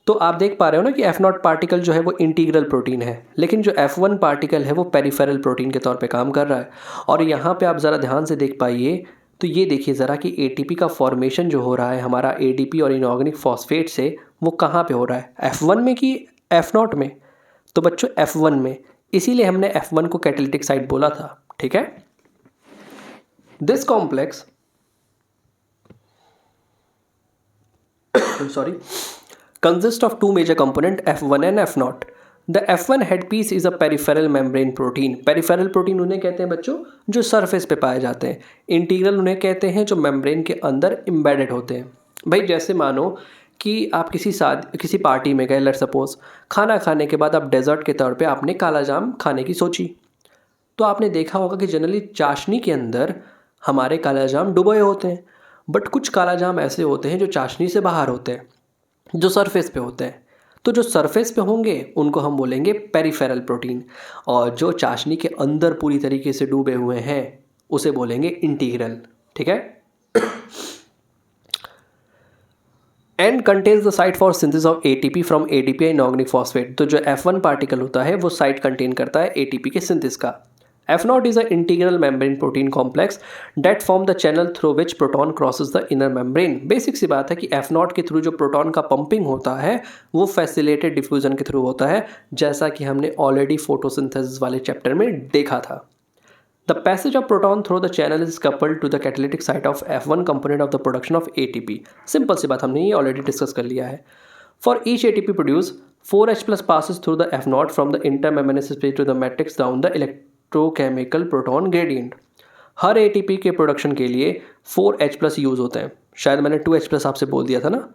तो आप देख पा रहे हो ना कि F0 पार्टिकल जो है वो इंटीग्रल प्रोटीन है, लेकिन जो F1 पार्टिकल है वो पेरिफेरल प्रोटीन के तौर पे काम कर रहा है। और यहाँ पे आप ज़रा ध्यान से देख पाइए, तो ये देखिए ज़रा कि ATP का फॉर्मेशन जो हो रहा है हमारा ADP और इनऑर्गेनिक फॉस्फेट से, वो कहाँ पे हो रहा है, F1 में कि F0 में? तो बच्चों F1 में, इसीलिए हमने F1 को कैटालिटिक साइट बोला था। ठीक है, this complex consists of two major components, F1 and F0। The F1 headpiece is a peripheral membrane protein। Peripheral protein उन्हें कहते हैं बच्चों जो सरफेस पे पाए जाते हैं, इंटीग्रल उन्हें कहते हैं जो मेम्ब्रेन के अंदर एम्बेडेड होते हैं। भाई जैसे मानो कि आप किसी पार्टी में गए, लेट्स सपोज खाना खाने के बाद आप डेजर्ट के तौर पे आपने काला जाम खाने की सोची, तो आपने देखा होगा कि जनरली चाशनी के अंदर हमारे काला जाम डुबोए होते हैं, बट कुछ काला जाम ऐसे होते हैं जो चाशनी से बाहर होते हैं, जो सरफेस पे होते हैं। तो जो सरफेस पे होंगे उनको हम बोलेंगे पेरिफेरल प्रोटीन, और जो चाशनी के अंदर पूरी तरीके से डूबे हुए हैं उसे बोलेंगे इंटीग्रल। ठीक है, and contains the site for synthesis of ATP from ADP inorganic phosphate. तो जो F1 पार्टिकल होता है वो साइट कंटेन करता है ATP के सिंथेसिस का। F0 is an integral membrane protein complex that form the channel through which proton crosses the inner membrane. Basic सी बात है कि F0 के थ्रू जो प्रोटॉन का पंपिंग होता है वो फैसिलिटेटेड डिफ्यूजन के थ्रू होता है, जैसा कि हमने ऑलरेडी फोटोसिंथेसिस वाले चैप्टर में देखा था. The passage of proton through the channel is coupled to the catalytic site of F1 component of the production of ATP. Simple सी बात हमने ये ऑलरेडी डिस्कस कर लिया है. For each ATP produced, 4H plus passes through the F0 from the intermembranous space to the matrix down the electrochemical proton gradient. Her ATP के production के लिए 4H प्लस यूज़ होते हैं. शायद मैंने 2H प्लस आपसे बोल दिया था ना,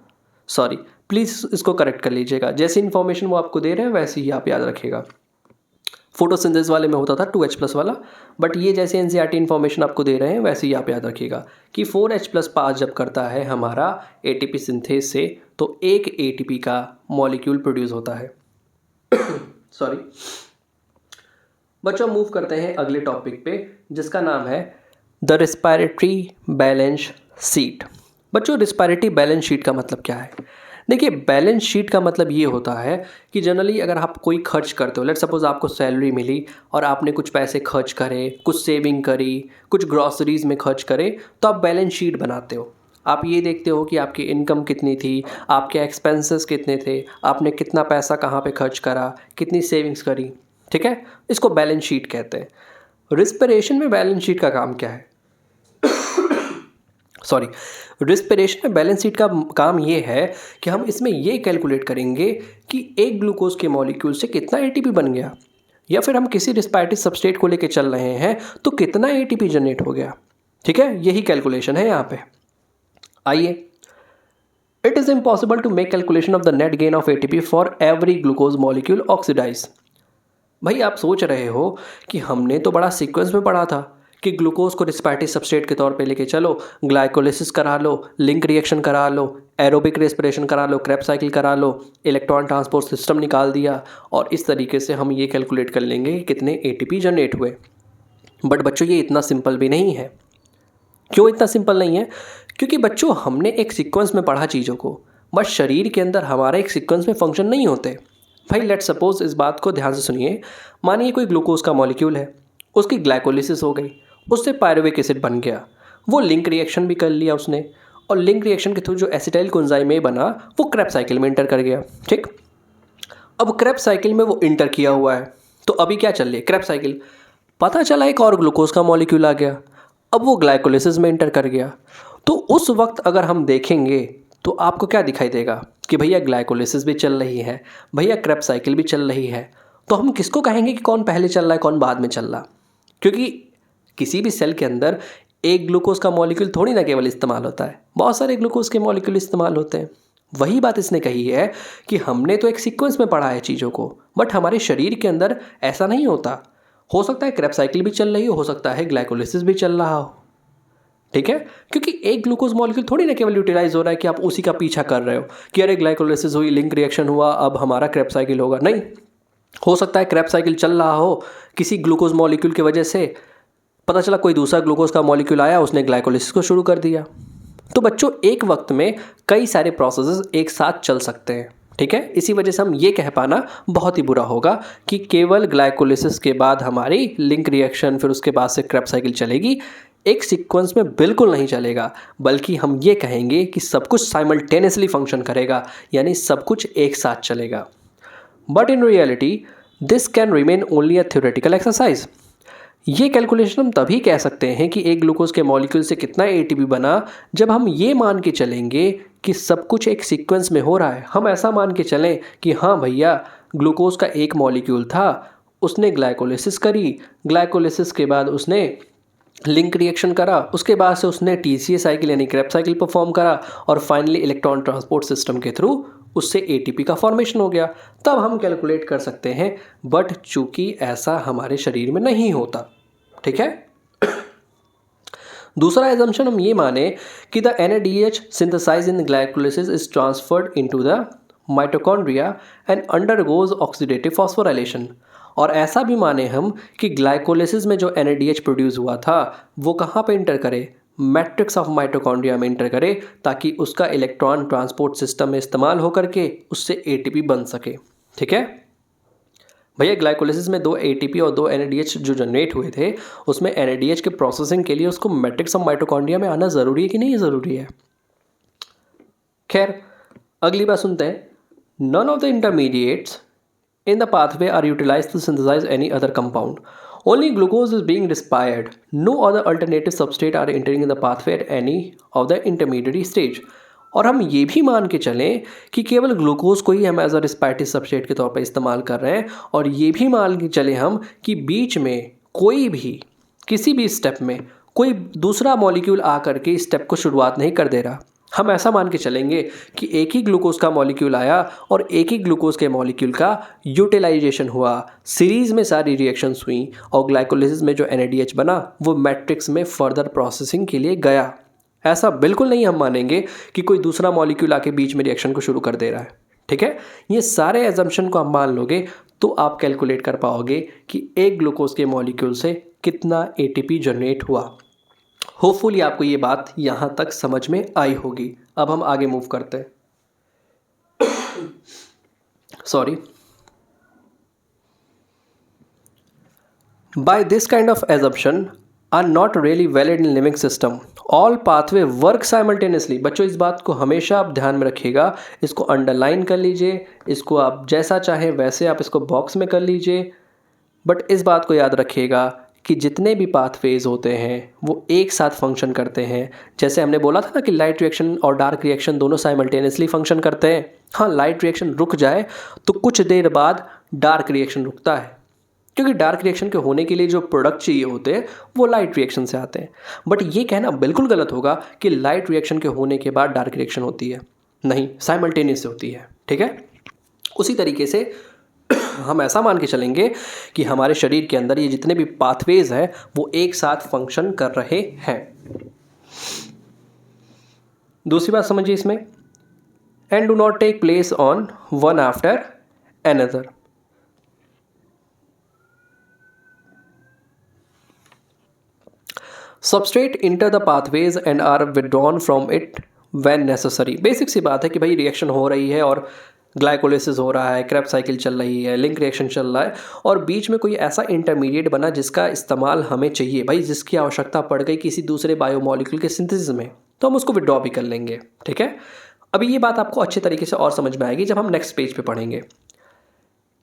सॉरी, प्लीज़ इसको करेक्ट कर लीजिएगा. जैसी इन्फॉर्मेशन वो आपको दे रहे हैं वैसे ही आप याद रखिएगा. फोटोसिंथेसिस वाले में होता था 2H प्लस वाला, बट ये जैसे NCERT इन्फॉर्मेशन आपको दे रहे हैं वैसे ही आप याद रखिएगा कि 4H प्लस पास जब करता है हमारा ATP सिंथेस से तो एक ATP का मॉलिक्यूल प्रोड्यूस होता है. सॉरी बच्चों, मूव करते हैं अगले टॉपिक पे जिसका नाम है द रेस्पिरेटरी बैलेंस शीट. बच्चों, रेस्पिरेटरी बैलेंस शीट का मतलब क्या है? देखिए, बैलेंस शीट का मतलब ये होता है कि जनरली अगर आप कोई खर्च करते हो, लेट्स सपोज आपको सैलरी मिली और आपने कुछ पैसे खर्च करे, कुछ सेविंग करी, कुछ ग्रॉसरीज़ में खर्च करे, तो आप बैलेंस शीट बनाते हो. आप ये देखते हो कि आपकी इनकम कितनी थी, आपके एक्सपेंसेस कितने थे, आपने कितना पैसा कहाँ पे खर्च करा, कितनी सेविंग्स करी. ठीक है, इसको बैलेंस शीट कहते हैं. रिस्पिरेशन में बैलेंस शीट का काम क्या है? सॉरी, रिस्पिरेशन में बैलेंस शीट का काम ये है कि हम इसमें ये कैलकुलेट करेंगे कि एक ग्लूकोज के मॉलिक्यूल से कितना एटीपी बन गया, या फिर हम किसी रिस्पिरेटरी सबस्ट्रेट को लेके चल रहे हैं तो कितना एटीपी जनरेट हो गया. ठीक है, यही कैलकुलेशन है यहाँ पे. आइए, it is impossible to make calculation of the net gain of ATP for every glucose molecule oxidize. भाई, आप सोच रहे हो कि हमने तो बड़ा सीक्वेंस में पढ़ा था कि ग्लूकोज को रिस्पिरेटरी सबस्ट्रेट के तौर पे लेके चलो, ग्लाइकोलिसिस करा लो, लिंक रिएक्शन करा लो, एरोबिक रेस्पिरेशन करा लो, क्रेब्स साइकिल करा लो, इलेक्ट्रॉन ट्रांसपोर्ट सिस्टम निकाल दिया, और इस तरीके से हम ये कैलकुलेट कर लेंगे कि कितने एटीपी जनरेट हुए. बट बच्चों, ये इतना सिंपल भी नहीं है. क्यों इतना सिंपल नहीं है? क्योंकि बच्चों, हमने एक सीक्वेंस में पढ़ा चीज़ों को, बट शरीर के अंदर हमारे एक सीक्वेंस में फंक्शन नहीं होते. भाई, लेट सपोज, इस बात को ध्यान से सुनिए. मानिए कोई ग्लूकोज का मॉलिक्यूल है, उसकी ग्लाइकोलिसिस हो गई, उससे पायरुविक एसिड बन गया, वो लिंक रिएक्शन भी कर लिया उसने, और लिंक रिएक्शन के थ्रू जो एसिटाइल कोएंजाइम ए बना वो क्रेब्स साइकिल में इंटर कर गया. ठीक, अब क्रेब्स साइकिल में वो इंटर किया हुआ है, तो अभी क्या चल रही है? Krebs cycle. पता चला एक और ग्लूकोज का मॉलिक्यूल आ गया, अब वो ग्लाइकोलिसिस में इंटर कर गया. तो उस वक्त अगर हम देखेंगे तो आपको क्या दिखाई देगा कि भैया ग्लाइकोलिसिस भी चल रही है, भैया क्रेब्स साइकिल भी चल रही है. तो हम किसको कहेंगे कि कौन पहले चल रहा है, कौन बाद में चल रहा? क्योंकि किसी भी सेल के अंदर एक ग्लूकोज का मॉलिक्यूल थोड़ी ना केवल इस्तेमाल होता है, बहुत सारे ग्लूकोज के मॉलिक्यूल इस्तेमाल होते हैं. वही बात इसने कही है कि हमने तो एक सीक्वेंस में पढ़ा है चीज़ों को, बट हमारे शरीर के अंदर ऐसा नहीं होता. हो सकता है क्रेब्स साइकिल भी चल रही हो सकता है ग्लाइकोलिसिस भी चल रहा हो. ठीक है, क्योंकि एक ग्लूकोज मॉलिक्यूल थोड़ी ना केवल यूटिलाइज हो रहा है कि आप उसी का पीछा कर रहे हो कि अरे ग्लाइकोलिसिस हुई, लिंक रिएक्शन हुआ, अब हमारा क्रेब्स साइकिल होगा. नहीं, हो सकता है क्रेब्स साइकिल चल रहा हो, किसी ग्लूकोज मॉलिक्यूल की वजह से पता चला कोई दूसरा ग्लूकोज का मॉलिक्यूल आया, उसने ग्लाइकोलिसिस को शुरू कर दिया. तो बच्चों, एक वक्त में कई सारे प्रोसेसेस एक साथ चल सकते हैं. ठीक है, इसी वजह से हम ये कह पाना बहुत ही बुरा होगा कि केवल ग्लाइकोलिसिस के बाद हमारी लिंक रिएक्शन, फिर उसके बाद से क्रेब्स साइकिल चलेगी. एक सीक्वेंस में बिल्कुल नहीं चलेगा, बल्कि हम ये कहेंगे कि सब कुछ साइमल्टेनियसली फंक्शन करेगा, यानी सब कुछ एक साथ चलेगा. But in reality this can remain only a theoretical exercise. ये कैलकुलेशन हम तभी कह सकते हैं कि एक ग्लूकोज के मॉलिक्यूल से कितना एटीपी बना जब हम ये मान के चलेंगे कि सब कुछ एक सीक्वेंस में हो रहा है. हम ऐसा मान के चलें कि हाँ भैया, ग्लूकोज का एक मॉलिक्यूल था, उसने ग्लाइकोलिसिस करी, ग्लाइकोलिसिस के बाद उसने लिंक रिएक्शन करा, उसके बाद से उसने TCA साइकिल यानी क्रेब्स साइकिल परफॉर्म करा, और फाइनली इलेक्ट्रॉन ट्रांसपोर्ट सिस्टम के थ्रू उससे एटीपी का फॉर्मेशन हो गया. तब हम कैलकुलेट कर सकते हैं, बट चूंकि ऐसा हमारे शरीर में नहीं होता. ठीक है. दूसरा एजम्पशन हम ये माने कि the NADH synthesize in glycolysis is transferred into the mitochondria and undergoes oxidative phosphorylation. और ऐसा भी माने हम कि ग्लाइकोलिसिस में जो NADH प्रोड्यूस हुआ था वो कहाँ पे इंटर करे? मैट्रिक्स ऑफ माइटोकॉन्ड्रिया में इंटर करे, ताकि उसका इलेक्ट्रॉन ट्रांसपोर्ट सिस्टम में इस्तेमाल होकर के उससे ATP बन सके. ठीक है. भैया ग्लाइकोलिसिस में 2 ATP और 2 NADH जो जनरेट हुए थे, उसमें NADH के प्रोसेसिंग के लिए उसको मैट्रिक्स ऑफ माइटोकॉन्ड्रिया में आना ज़रूरी है कि नहीं ज़रूरी है? खैर, अगली बात सुनते हैं। None of the intermediates in the pathway are utilized to synthesize any other compound. Only glucose is being respired. No other alternative substrate are entering in the pathway at any of the intermediary stage. और हम ये भी मान के चलें कि केवल glucose को ही हम एज अ रिस्पायरेटरी सबस्ट्रेट के तौर पर इस्तेमाल कर रहे हैं, और ये भी मान के चले हम कि बीच में कोई भी किसी भी स्टेप में कोई दूसरा मॉलिक्यूल आकर के स्टेप को शुरुआत नहीं कर दे रहा। हम ऐसा मान के चलेंगे कि एक ही ग्लूकोज का मॉलिक्यूल आया और एक ही ग्लूकोज के मॉलिक्यूल का यूटिलाइजेशन हुआ, सीरीज़ में सारी रिएक्शंस हुई और ग्लाइकोलिसिस में जो NADH बना वो मैट्रिक्स में फर्दर प्रोसेसिंग के लिए गया। ऐसा बिल्कुल नहीं हम मानेंगे कि कोई दूसरा मॉलिक्यूल आके बीच में रिएक्शन को शुरू कर दे रहा है। ठीक है, ये सारे एजम्पशन को आप मान लोगे तो आप कैलकुलेट कर पाओगे कि एक ग्लूकोज के मॉलिक्यूल से कितना ATP जनरेट हुआ। होपफुली आपको ये बात यहाँ तक समझ में आई होगी। अब हम आगे मूव करते हैं। Sorry. By this kind of assumption are not really valid in living system. All pathway work simultaneously. बच्चों इस बात को हमेशा आप ध्यान में रखिएगा, इसको अंडरलाइन कर लीजिए, इसको आप जैसा चाहें वैसे आप इसको बॉक्स में कर लीजिए, बट इस बात को याद रखिएगा कि जितने भी पाथवेज होते हैं वो एक साथ फंक्शन करते हैं। जैसे हमने बोला था ना कि लाइट रिएक्शन और डार्क रिएक्शन दोनों साइमल्टेनियसली फंक्शन करते हैं। हाँ, लाइट रिएक्शन रुक जाए तो कुछ देर बाद डार्क रिएक्शन रुकता है, क्योंकि डार्क रिएक्शन के होने के लिए जो प्रोडक्ट चाहिए होते हैं वो लाइट रिएक्शन से आते हैं। बट ये कहना बिल्कुल गलत होगा कि लाइट रिएक्शन के होने के बाद डार्क रिएक्शन होती है, नहीं, साइमल्टेनियस होती है। ठीक है, उसी तरीके से हम ऐसा मान के चलेंगे कि हमारे शरीर के अंदर ये जितने भी पाथवेज हैं वो एक साथ फंक्शन कर रहे हैं। दूसरी बात समझिए इसमें, and do not take place on one after another. Substrate enter the pathways and are withdrawn from it when necessary. Basic सी बात है कि भाई रिएक्शन हो रही है और ग्लाइकोलिसिस हो रहा है, क्रेब्स साइकिल चल रही है, लिंक रिएक्शन चल रहा है और बीच में कोई ऐसा इंटरमीडिएट बना जिसका इस्तेमाल हमें चाहिए, भाई जिसकी आवश्यकता पड़ गई किसी दूसरे बायोमॉलिक्यूल के सिंथेसिस में, तो हम उसको विड्रॉ भी कर लेंगे। ठीक है, अभी ये बात आपको अच्छे तरीके से और समझ में आएगी जब हम नेक्स्ट पेज पे पढ़ेंगे।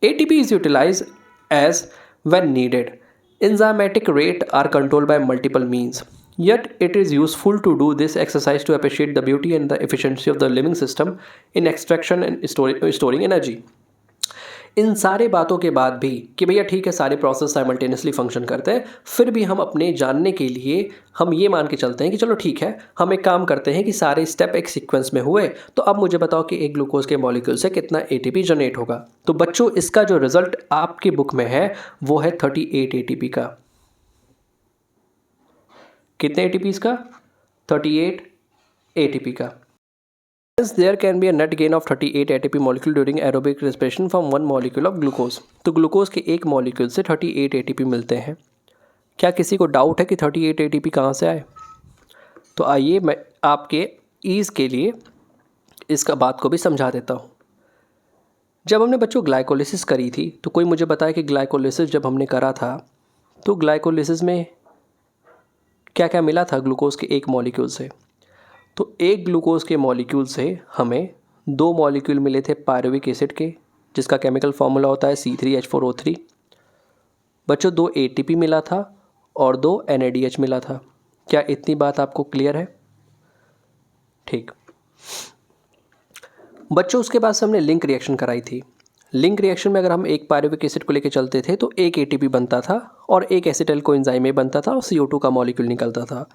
ATP is utilized as when needed. Enzymatic rate are controlled by multiple means. Yet it is useful to do this exercise to appreciate the beauty and the efficiency of the living system in extraction and storing energy. इन सारे बातों के बाद भी कि भैया ठीक है सारे प्रोसेस साइमल्टेनियसली फंक्शन करते हैं, फिर भी हम अपने जानने के लिए हम ये मान के चलते हैं कि चलो ठीक है, हम एक काम करते हैं कि सारे स्टेप एक सीक्वेंस में हुए, तो अब मुझे बताओ कि एक ग्लूकोज के मॉलिक्यूल से कितना ATP जनरेट होगा। तो बच्चों इसका जो रिजल्ट आपकी बुक में है वो है 38 ATP का। कितने ATPs का? 38 ATP का। There can be a net gain of 38 ATP molecule during aerobic respiration from one molecule of glucose. तो ग्लूकोज के एक मॉलिक्यूल से 38 ATP मिलते हैं। क्या किसी को डाउट है कि 38 ATP कहाँ से आए? तो आइए मैं आपके ईज़ के लिए इसका बात को भी समझा देता हूँ। जब हमने बच्चों ग्लाइकोलिसिस करी थी तो कोई मुझे बताया कि ग्लाइकोलिसिस जब हमने करा था तो ग्लाइकोलिसिस में क्या क्या मिला था ग्लूकोज के एक मॉलिक्यूल से। तो एक ग्लूकोज के मॉलिक्यूल से हमें 2 मॉलिक्यूल मिले थे पायरुविक एसिड के, जिसका केमिकल फार्मूला होता है C3H4O3। बच्चों 2 ATP मिला था और 2 NADH मिला था। क्या इतनी बात आपको क्लियर है? ठीक बच्चों, उसके बाद से हमने लिंक रिएक्शन कराई थी। लिंक रिएक्शन में अगर हम एक पायरुविक एसिड को लेकर चलते थे तो एक ATP बनता था और एक एसिटाइल कोएंजाइम में बनता था और CO2 का मॉलिक्यूल निकलता था।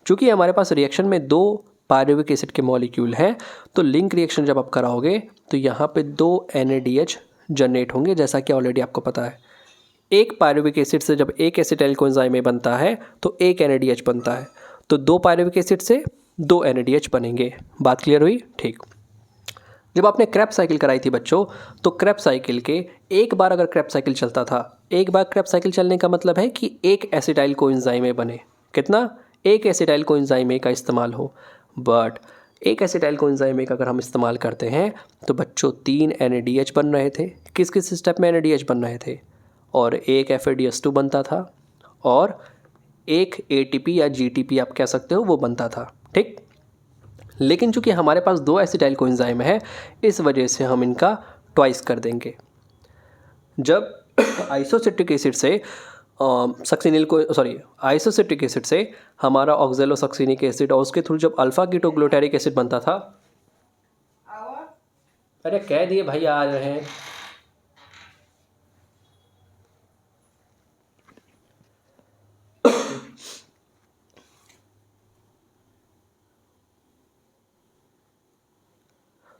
चूँकि हमारे पास रिएक्शन में 2 पायरुविक एसिड के मॉलिक्यूल हैं तो लिंक रिएक्शन जब आप कराओगे तो यहाँ पे 2 NADH जनरेट होंगे, जैसा कि ऑलरेडी आपको पता है। एक पायरुविक एसिड से जब एक एसिटाइल कोएंजाइम में बनता है तो एक NADH बनता है, तो 2 पायरुविक एसिड से 2 NADH बनेंगे। बात क्लियर हुई? ठीक। जब आपने क्रेब्स साइकिल कराई थी बच्चों तो क्रेब्स साइकिल के एक बार अगर क्रेब्स साइकिल चलता था, एक बार क्रेब्स साइकिल चलने का मतलब है कि एक एसिटाइल कोएंजाइम में बने। कितना? एक एसिटाइल कोएंजाइम का इस्तेमाल हो। बट एक एसिटाइल कोएंजाइम का अगर हम इस्तेमाल करते हैं तो बच्चों 3 NADH बन रहे थे। किस किस स्टेप में NADH बन रहे थे, और एक FADH2 बनता था और एक ATP या GTP आप कह सकते हो वो बनता था, ठीक। लेकिन चूंकि हमारे पास 2 एसिटाइल कोएंजाइम है, इस वजह से हम इनका ट्वाइस कर देंगे। जब आइसोसिट्रिक एसिड से आइसोसिट्रिक एसिड से हमारा ऑक्जेलोसक्सिनिक एसिड और उसके थ्रू जब अल्फा कीटोग्लूटारिक एसिड बनता था, अरे कह दिए भाई आ रहे हैं।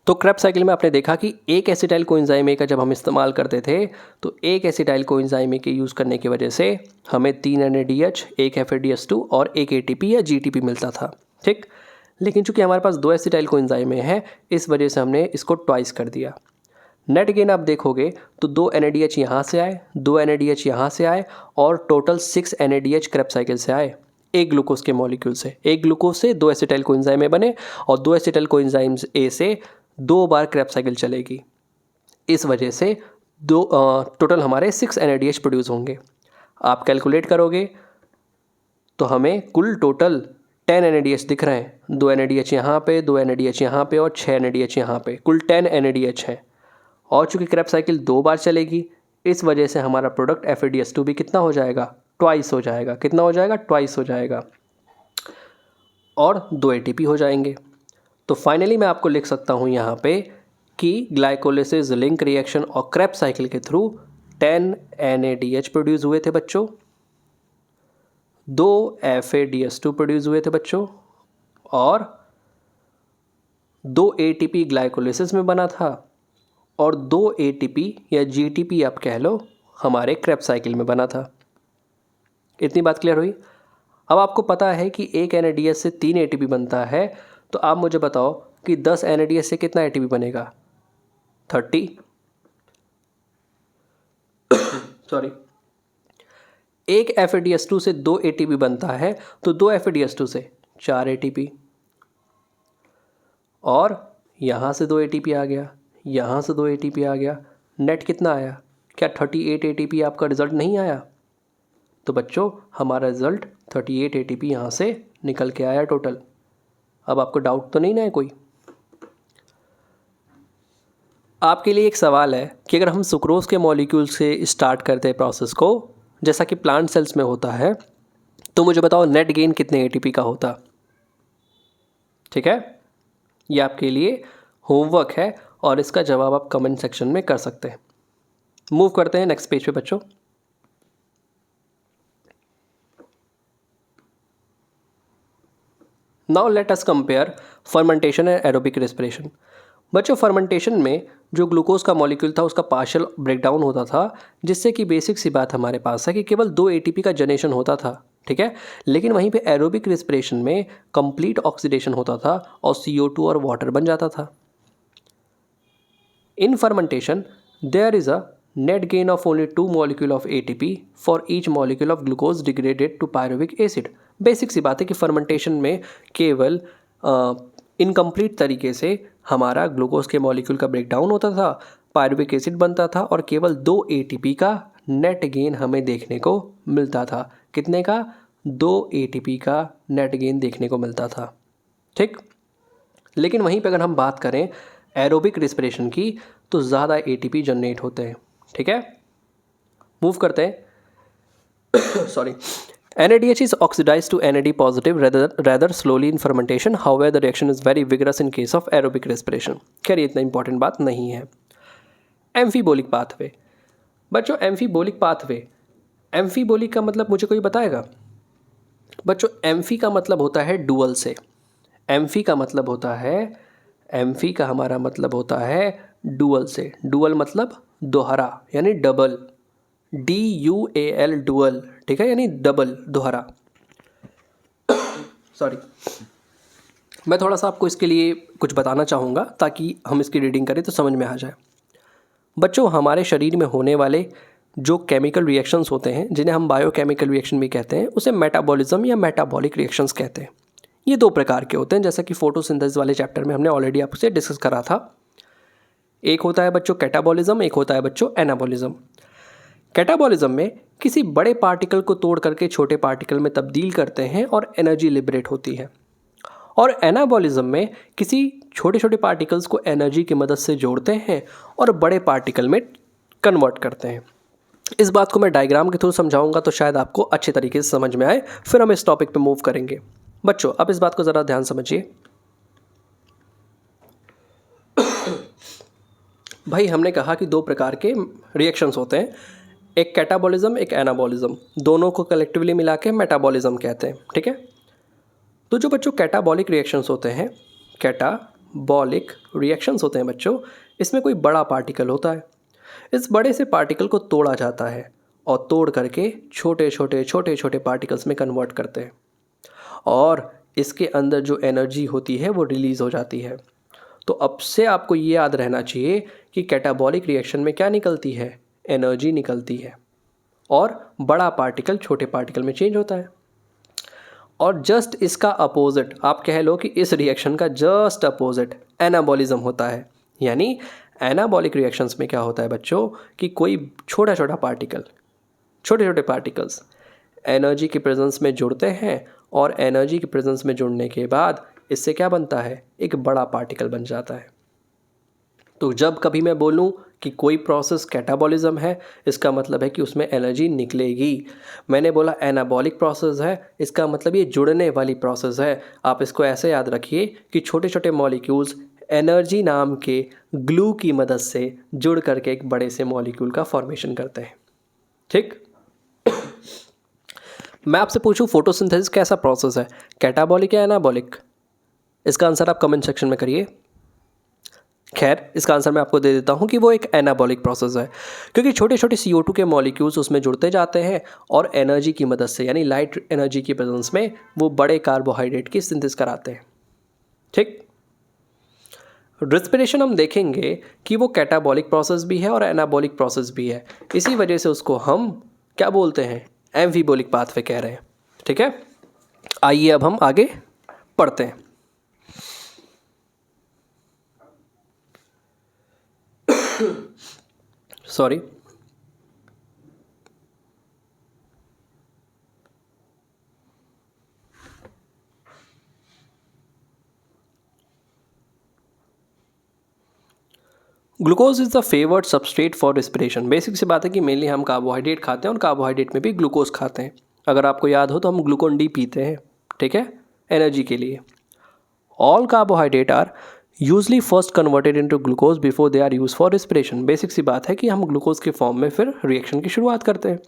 तो क्रेब्स साइकिल में आपने देखा कि एक एसिटाइल कोएंजाइम ए का जब हम इस्तेमाल करते थे तो एक एसिटाइल कोएंजाइम ए के यूज़ करने की वजह से हमें 3 NADH, एक FADH2 और एक ATP या GTP मिलता था, ठीक। लेकिन चूंकि हमारे पास 2 एसिटाइल कोएंजाइम ए हैं, इस वजह से हमने इसको ट्वाइस कर दिया। नेट गेन आप देखोगे तो 2 NADH यहाँ से आए, 2 NADH यहाँ से आए और टोटल 6 NADH क्रेब्स साइकिल से आए, एक ग्लूकोज के मॉलिक्यूल से। एक ग्लूकोज से 2 एसिटाइल कोएंजाइम ए बने और 2 एसिटाइल कोएंजाइम ए से 2 बार क्रेब्स साइकिल चलेगी। इस वजह से टोटल हमारे 6 NADH प्रोड्यूस होंगे। आप कैलकुलेट करोगे तो हमें कुल टोटल 10 NADH दिख रहे हैं। 2 NADH यहाँ पे, 2 NADH यहाँ पे और 6 NADH यहाँ पे, कुल 10 NADH है। और चूंकि क्रेब्स साइकिल 2 बार चलेगी, इस वजह से हमारा प्रोडक्ट FADH2 भी कितना हो जाएगा, ट्वाइस हो जाएगा। कितना हो जाएगा, ट्वाइस हो जाएगा, और 2 ATP हो जाएंगे। तो फाइनली मैं आपको लिख सकता हूँ यहाँ पे कि ग्लाइकोलिसिस, लिंक रिएक्शन और क्रेब्स साइकिल के थ्रू 10 NADH प्रोड्यूस हुए थे बच्चों, 2 FADH2 प्रोड्यूस हुए थे बच्चों, और 2 ATP ग्लाइकोलिसिस में बना था, और 2 ATP या GTP आप कह लो हमारे क्रेब्स साइकिल में बना था। इतनी बात क्लियर हुई। अब आपको पता है कि एक NADH से 3 ATP बनता है, तो आप मुझे बताओ कि 10 NADH से कितना ATP बनेगा, 30 सॉरी। एक FADH2 से 2 ATP बनता है, तो 2 FADH2 से 4 ATP, और यहाँ से 2 ATP आ गया, यहाँ से 2 ATP आ गया। नेट कितना आया, क्या 38 ATP आपका रिजल्ट नहीं आया? तो बच्चों हमारा रिजल्ट 38 ATP यहाँ से निकल के आया टोटल। अब आपको डाउट तो नहीं ना है कोई? आपके लिए एक सवाल है कि अगर हम सुक्रोज के मॉलिक्यूल से स्टार्ट करते हैं प्रोसेस को, जैसा कि प्लांट सेल्स में होता है, तो मुझे बताओ नेट गेन कितने ATP का होता? ठीक है, ये आपके लिए होमवर्क है और इसका जवाब आप कमेंट सेक्शन में कर सकते हैं। मूव करते हैं नेक्स्ट पेज पे बच्चों। Now let us compare fermentation and aerobic respiration. बच्चों फर्मेंटेशन में जो ग्लूकोज का मॉलिक्यूल था उसका पार्शियल ब्रेकडाउन होता था, जिससे कि बेसिक सी बात हमारे पास है कि केवल 2 ATP का जनरेशन होता था, ठीक है। लेकिन वहीं पे एरोबिक रेस्पिरेशन में कंप्लीट ऑक्सीडेशन होता था और CO2 और वाटर बन जाता था। In fermentation there is a net gain of only 2 molecule of ATP for each molecule of glucose degraded to pyruvic acid। Basic सी बात है कि फर्मेंटेशन में केवल इनकम्प्लीट तरीके से हमारा ग्लूकोज के मॉलिक्यूल का ब्रेकडाउन होता था, पायरुविक एसिड बनता था और केवल 2 ATP का नेट गेन हमें देखने को मिलता था। कितने का? 2 ATP का नेट गेन देखने को मिलता था, ठीक। लेकिन वहीं पे अगर हम बात करें एरोबिक रेस्पिरेशन की तो ज़्यादा ATP जनरेट होते हैं, ठीक है। मूव करते हैं sorry. NADH is oxidized to NAD positive rather slowly in fermentation. However, the reaction is very vigorous in case of aerobic respiration। खैर इतना इंपॉर्टेंट बात नहीं है। एम्फीबोलिक पाथवे बच्चों, एम्फीबोलिक पाथवे, एम्फीबोलिक का मतलब मुझे कोई बताएगा? बच्चों एम्फी का मतलब होता है डुअल से। एम्फी का मतलब होता है, एम्फी का हमारा मतलब होता है डुअल से। डुअल मतलब दोहरा यानी डबल, DUAL डुअल, ठीक है, यानी डबल, दोहरा। सॉरी, मैं थोड़ा सा आपको इसके लिए कुछ बताना चाहूँगा ताकि हम इसकी रीडिंग करें तो समझ में आ जाए। बच्चों हमारे शरीर में होने वाले जो केमिकल रिएक्शंस होते हैं, जिन्हें हम बायोकेमिकल रिएक्शन भी कहते हैं, उसे मेटाबॉलिज्म या मेटाबॉलिक रिएक्शंस कहते हैं। ये 2 प्रकार के होते हैं, जैसा कि फोटोसिंथेसिस वाले चैप्टर में हमने ऑलरेडी आपसे डिस्कस करा था। एक होता है बच्चों कैटाबॉलिज्म, एक होता है बच्चों एनाबॉलिज्म। कैटाबॉलिज्म में किसी बड़े पार्टिकल को तोड़ करके छोटे पार्टिकल में तब्दील करते हैं और एनर्जी लिबरेट होती है। और एनाबॉलिज्म में किसी छोटे छोटे पार्टिकल्स को एनर्जी की मदद से जोड़ते हैं और बड़े पार्टिकल में कन्वर्ट करते हैं। इस बात को मैं डायग्राम के थ्रू समझाऊंगा तो शायद आपको अच्छे तरीके से समझ में आए, फिर हम इस टॉपिक पे मूव करेंगे। बच्चों अब इस बात को ज़रा ध्यान समझिए। भाई हमने कहा कि दो प्रकार के रिएक्शंस होते हैं, एक कैटाबॉलिज्म एक एनाबॉलिज्म, दोनों को कलेक्टिवली मिला के मेटाबॉलिज्म कहते हैं। ठीक है, तो जो बच्चों कैटाबॉलिक रिएक्शंस होते हैं, कैटाबॉलिक रिएक्शंस होते हैं बच्चों, इसमें कोई बड़ा पार्टिकल होता है। इस बड़े से पार्टिकल को तोड़ा जाता है और तोड़ करके छोटे छोटे पार्टिकल्स में कन्वर्ट करते हैं और इसके अंदर जो एनर्जी होती है वो रिलीज़ हो जाती है। तो अब से आपको ये याद रहना चाहिए कि कैटाबॉलिक रिएक्शन में क्या निकलती है, एनर्जी निकलती है और बड़ा पार्टिकल छोटे पार्टिकल में चेंज होता है। और जस्ट इसका अपोजिट आप कह लो कि इस रिएक्शन का जस्ट अपोजिट एनाबॉलिज्म होता है। यानी एनाबॉलिक रिएक्शंस में क्या होता है बच्चों कि कोई छोटा छोटा पार्टिकल, छोटे छोटे पार्टिकल्स एनर्जी की प्रेजेंस में जुड़ते हैं और एनर्जी की प्रेजेंस में जुड़ने के बाद इससे क्या बनता है, एक बड़ा पार्टिकल बन जाता है। तो जब कभी मैं बोलूं कि कोई प्रोसेस कैटाबॉलिज्म है, इसका मतलब है कि उसमें एनर्जी निकलेगी। मैंने बोला एनाबॉलिक प्रोसेस है, इसका मतलब ये जुड़ने वाली प्रोसेस है। आप इसको ऐसे याद रखिए कि छोटे छोटे मॉलिक्यूल्स एनर्जी नाम के ग्लू की मदद से जुड़ करके एक बड़े से मॉलिक्यूल का फॉर्मेशन करते हैं। ठीक, मैं आपसे पूछूं फोटोसिंथेसिस कैसा प्रोसेस है, कैटाबॉलिक या एनाबॉलिक? इसका आंसर आप कमेंट सेक्शन में करिए। खैर इसका आंसर मैं आपको दे देता हूँ कि वो एक एनाबॉलिक प्रोसेस है, क्योंकि छोटे छोटे CO2 के मॉलिक्यूल्स उसमें जुड़ते जाते हैं और एनर्जी की मदद से यानी लाइट एनर्जी की प्रेजेंस में वो बड़े कार्बोहाइड्रेट की सिंथेसिस कराते हैं। ठीक, रेस्पिरेशन हम देखेंगे कि वो कैटाबॉलिक प्रोसेस भी है और एनाबॉलिक प्रोसेस भी है। इसी वजह से उसको हम क्या बोलते हैं, एम्फीबॉलिक पाथवे कह रहे हैं। ठीक है, आइए अब हम आगे पढ़ते हैं। Sorry, glucose is the favoured substrate for respiration. Basic सी बात है कि मेनली हम कार्बोहाइड्रेट खाते हैं और कार्बोहाइड्रेट में भी ग्लूकोज खाते हैं। अगर आपको याद हो तो हम ग्लूकोन डी पीते हैं, ठीक है, एनर्जी के लिए। All carbohydrate are usually first converted into glucose before they are use for respiration. Basic सी बात है कि हम ग्लूकोज के फॉर्म में फिर रिएक्शन की शुरुआत करते हैं।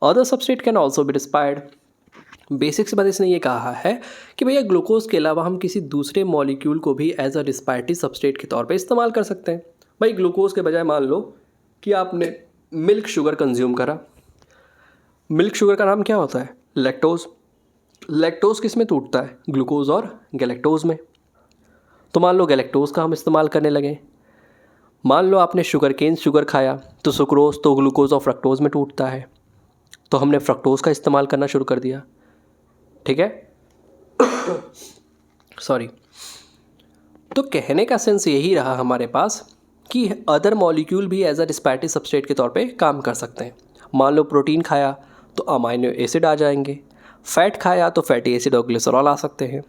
Other substrate can also be respired. Basic सी बात इसने ये कहा है कि भैया ग्लूकोज के अलावा हम किसी दूसरे मॉलिक्यूल को भी एज अ रिस्पायरेटरी सबस्ट्रेट के तौर पे इस्तेमाल कर सकते हैं। भाई ग्लूकोज के बजाय मान लो कि आपने मिल्क शुगर कंज्यूम करा। मिल्क शुगर का नाम क्या होता है, लैक्टोज। लैक्टोज किस में टूटता है, ग्लूकोज और गैलेक्टोज में। तो मान लो गैलेक्टोज का हम इस्तेमाल करने लगे। मान लो आपने शुगर केन शुगर खाया तो सुक्रोज तो ग्लूकोज और फ्रक्टोज में टूटता है, तो हमने फ्रक्टोज का इस्तेमाल करना शुरू कर दिया। ठीक है, सॉरी। तो कहने का सेंस यही रहा हमारे पास कि अदर मॉलिक्यूल भी एज अ रिस्पायरेटरी सबस्ट्रेट के तौर पे काम कर सकते हैं। मान लो प्रोटीन खाया तो अमाइनो एसिड आ जाएंगे, फैट खाया तो फैटी एसिड और ग्लिसरॉल आ सकते हैं।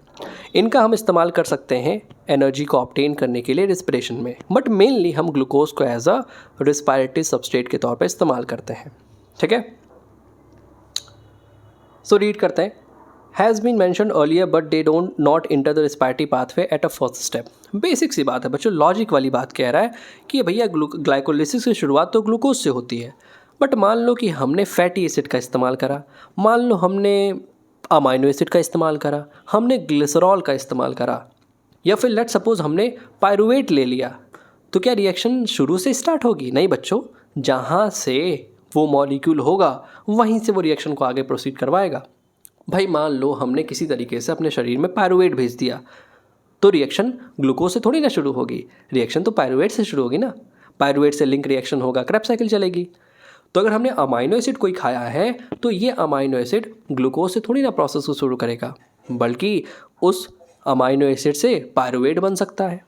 इनका हम इस्तेमाल कर सकते हैं एनर्जी को ऑब्टेन करने के लिए रिस्पिरेशन में, बट मेनली हम ग्लूकोज को एज अ रिस्पायरेटरी सबस्ट्रेट के तौर पे इस्तेमाल करते हैं। ठीक है, सो रीड करते हैं। Has been mentioned earlier but they don't not enter the respiratory pathway at a first step. Basic सी बात है बच्चों, लॉजिक वाली बात कह रहा है कि भैया ग्लाइकोलिसिस की शुरुआत तो ग्लूकोज से होती है, बट मान लो कि हमने फैटी एसिड का इस्तेमाल करा, मान लो हमने अमाइनो एसिड का इस्तेमाल करा, हमने ग्लिसरॉल का इस्तेमाल करा, या फिर लेट सपोज हमने पायरुवेट ले लिया, तो क्या रिएक्शन शुरू से स्टार्ट होगी? नहीं बच्चों, जहाँ से वो मॉलिक्यूल होगा वहीं से वो रिएक्शन को आगे प्रोसीड करवाएगा। भाई मान लो हमने किसी तरीके से अपने शरीर में पायरुवेट भेज दिया, तो रिएक्शन ग्लूकोज से थोड़ी ना शुरू होगी, रिएक्शन तो पायरुवेट से शुरू होगी ना। पायरुवेट से लिंक रिएक्शन होगा, क्रेब्स साइकिल चलेगी। तो अगर हमने अमाइनो एसिड कोई खाया है तो ये अमाइनो एसिड ग्लूकोज से थोड़ी ना प्रोसेस को शुरू करेगा, बल्कि उस अमाइनो एसिड से पायरुवेट बन सकता है।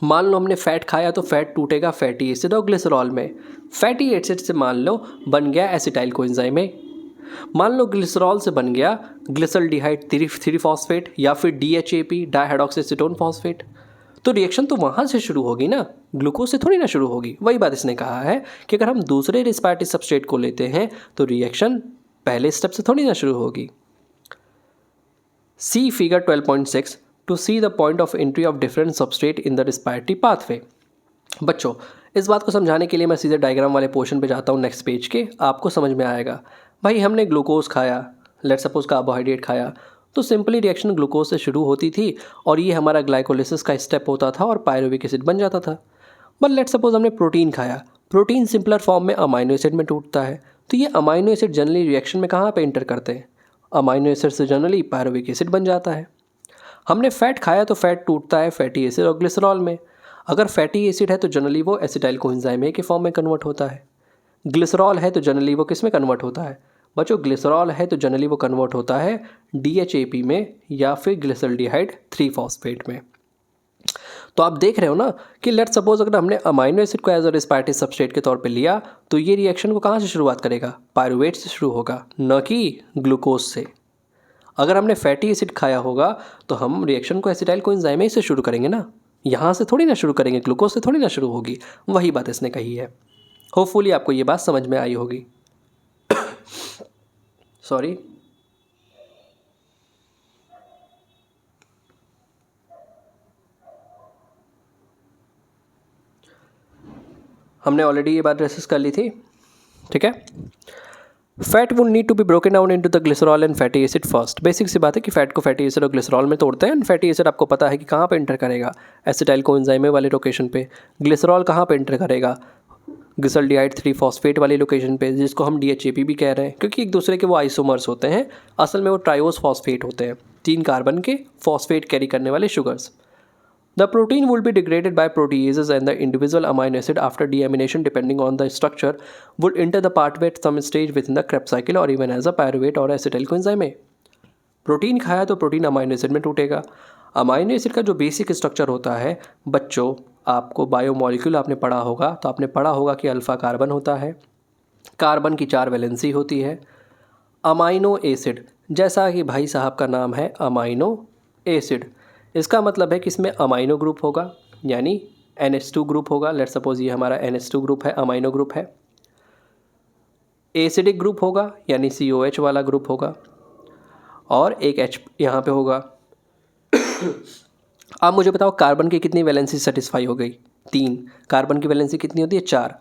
मान लो हमने फैट खाया तो फैट टूटेगा फैटी एसिड और ग्लिसरॉल में। फैटी एसिड से मान लो बन गया एसिटाइल कोएंजाइम ए। मान लो ग्लिसरॉल से बन गया ग्लिसरल्डिहाइड 3 फॉस्फेट या फिर DHAP डाइहाइड्रॉक्सीएसीटोन फॉस्फेट। तो रिएक्शन तो वहाँ से शुरू होगी ना, ग्लूकोज से थोड़ी ना शुरू होगी। वही बात इसने कहा है कि अगर हम दूसरे रिस्पायरेटरी सबस्ट्रेट को लेते हैं तो रिएक्शन पहले स्टेप से थोड़ी ना शुरू होगी। See figure 12.6 to see the point of entry of different substrate in the respiratory pathway. बच्चों, इस बात को समझाने के लिए मैं सीधे डायग्राम वाले पोर्शन पे जाता हूँ नेक्स्ट पेज के, आपको समझ में आएगा। भाई हमने ग्लूकोज खाया, लेट्स सपोज कार्बोहाइड्रेट खाया, तो सिंपली रिएक्शन ग्लूकोज से शुरू होती थी और ये हमारा ग्लाइकोलिसिस का स्टेप होता था और पायरुविक एसिड बन जाता था। बट लेट्स सपोज हमने प्रोटीन खाया, प्रोटीन सिंपलर फॉर्म में अमाइनो एसिड में टूटता है, तो ये अमाइनो एसिड जनरली रिएक्शन में कहाँ पे इंटर करते हैं? अमाइनो एसिड से जनरली पायरुविक एसिड बन जाता है। हमने फैट खाया तो फैट टूटता है फैटी एसिड और ग्लिसरॉल में। अगर फैटी एसिड है तो जनरली वो एसिटाइल कोएंजाइम ए के फॉर्म में कन्वर्ट होता है। ग्लिसरॉल है तो जनरली वो किस में कन्वर्ट होता है? बच्चों, ग्लिसरॉल है तो जनरली वो कन्वर्ट होता है DHAP में या फिर ग्लिसरल्डिहाइड 3 फॉस्फेट में। तो आप देख रहे हो ना कि लेट्स सपोज अगर हमने अमाइनो एसिड को एज अ रिस्पायरेटरी सबस्ट्रेट के तौर पे लिया तो ये रिएक्शन को कहाँ से शुरुआत करेगा? पायरुवेट से शुरू होगा, न कि ग्लूकोज से। अगर हमने फैटी एसिड खाया होगा तो हम रिएक्शन को एसिटाइल कोएंजाइम ए से शुरू करेंगे ना, यहाँ से थोड़ी ना शुरू करेंगे, ग्लूकोज से थोड़ी ना शुरू होगी। वही बात इसने कही है। होपफुली आपको ये बात समझ में आई होगी। सॉरी, हमने ऑलरेडी ये बात डिस्कस कर ली थी, ठीक है। Fat would need to be broken down into the glycerol and fatty acid first. Basic सी बात है कि फैट को फैटी एसिड और ग्लिसरॉल में तोड़ते हैं। फैटी एसिड आपको पता है कि कहाँ पे इंटर करेगा? एसिटाइल कोएंजाइम ए वाले लोकेशन पे। ग्लिसरॉल कहाँ पे इंटर करेगा? ग्लिसरल्डिहाइड 3 फॉस्फेट वाली लोकेशन पे, जिसको हम DHAP भी कह रहे हैं, क्योंकि एक दूसरे के वो आइसोमर्स होते हैं। असल में वो ट्राइओस फॉस्फेट होते हैं, 3 कार्बन के फॉस्फेट कैरी करने वाले sugars. The protein will be degraded by proteases and the individual amino acid after deamination depending on the structure would enter the pathway at some stage within the Krebs cycle or even as a pyruvate or acetyl coenzyme A। Protein खाया तो protein amino acid में टूटेगा। Amino acid का जो basic structure होता है, बच्चों आपको बायोमोलिक्यूल आपने पढ़ा होगा तो आपने पढ़ा होगा कि अल्फ़ा कार्बन होता है, कार्बन की 4 वैलेंसी होती है। अमाइनो एसिड, जैसा कि भाई साहब का नाम है अमाइनो एसिड, इसका मतलब है कि इसमें अमाइनो ग्रुप होगा, यानी NH2 ग्रुप होगा। लेट्स सपोज ये हमारा NH2 ग्रुप है, अमाइनो ग्रुप है। एसिडिक ग्रुप होगा, यानी COH वाला ग्रुप होगा, और एक H यहाँ पे होगा। आप मुझे बताओ कार्बन की कितनी वैलेंसी सेटिस्फाई हो गई? 3। कार्बन की वैलेंसी कितनी होती है? 4।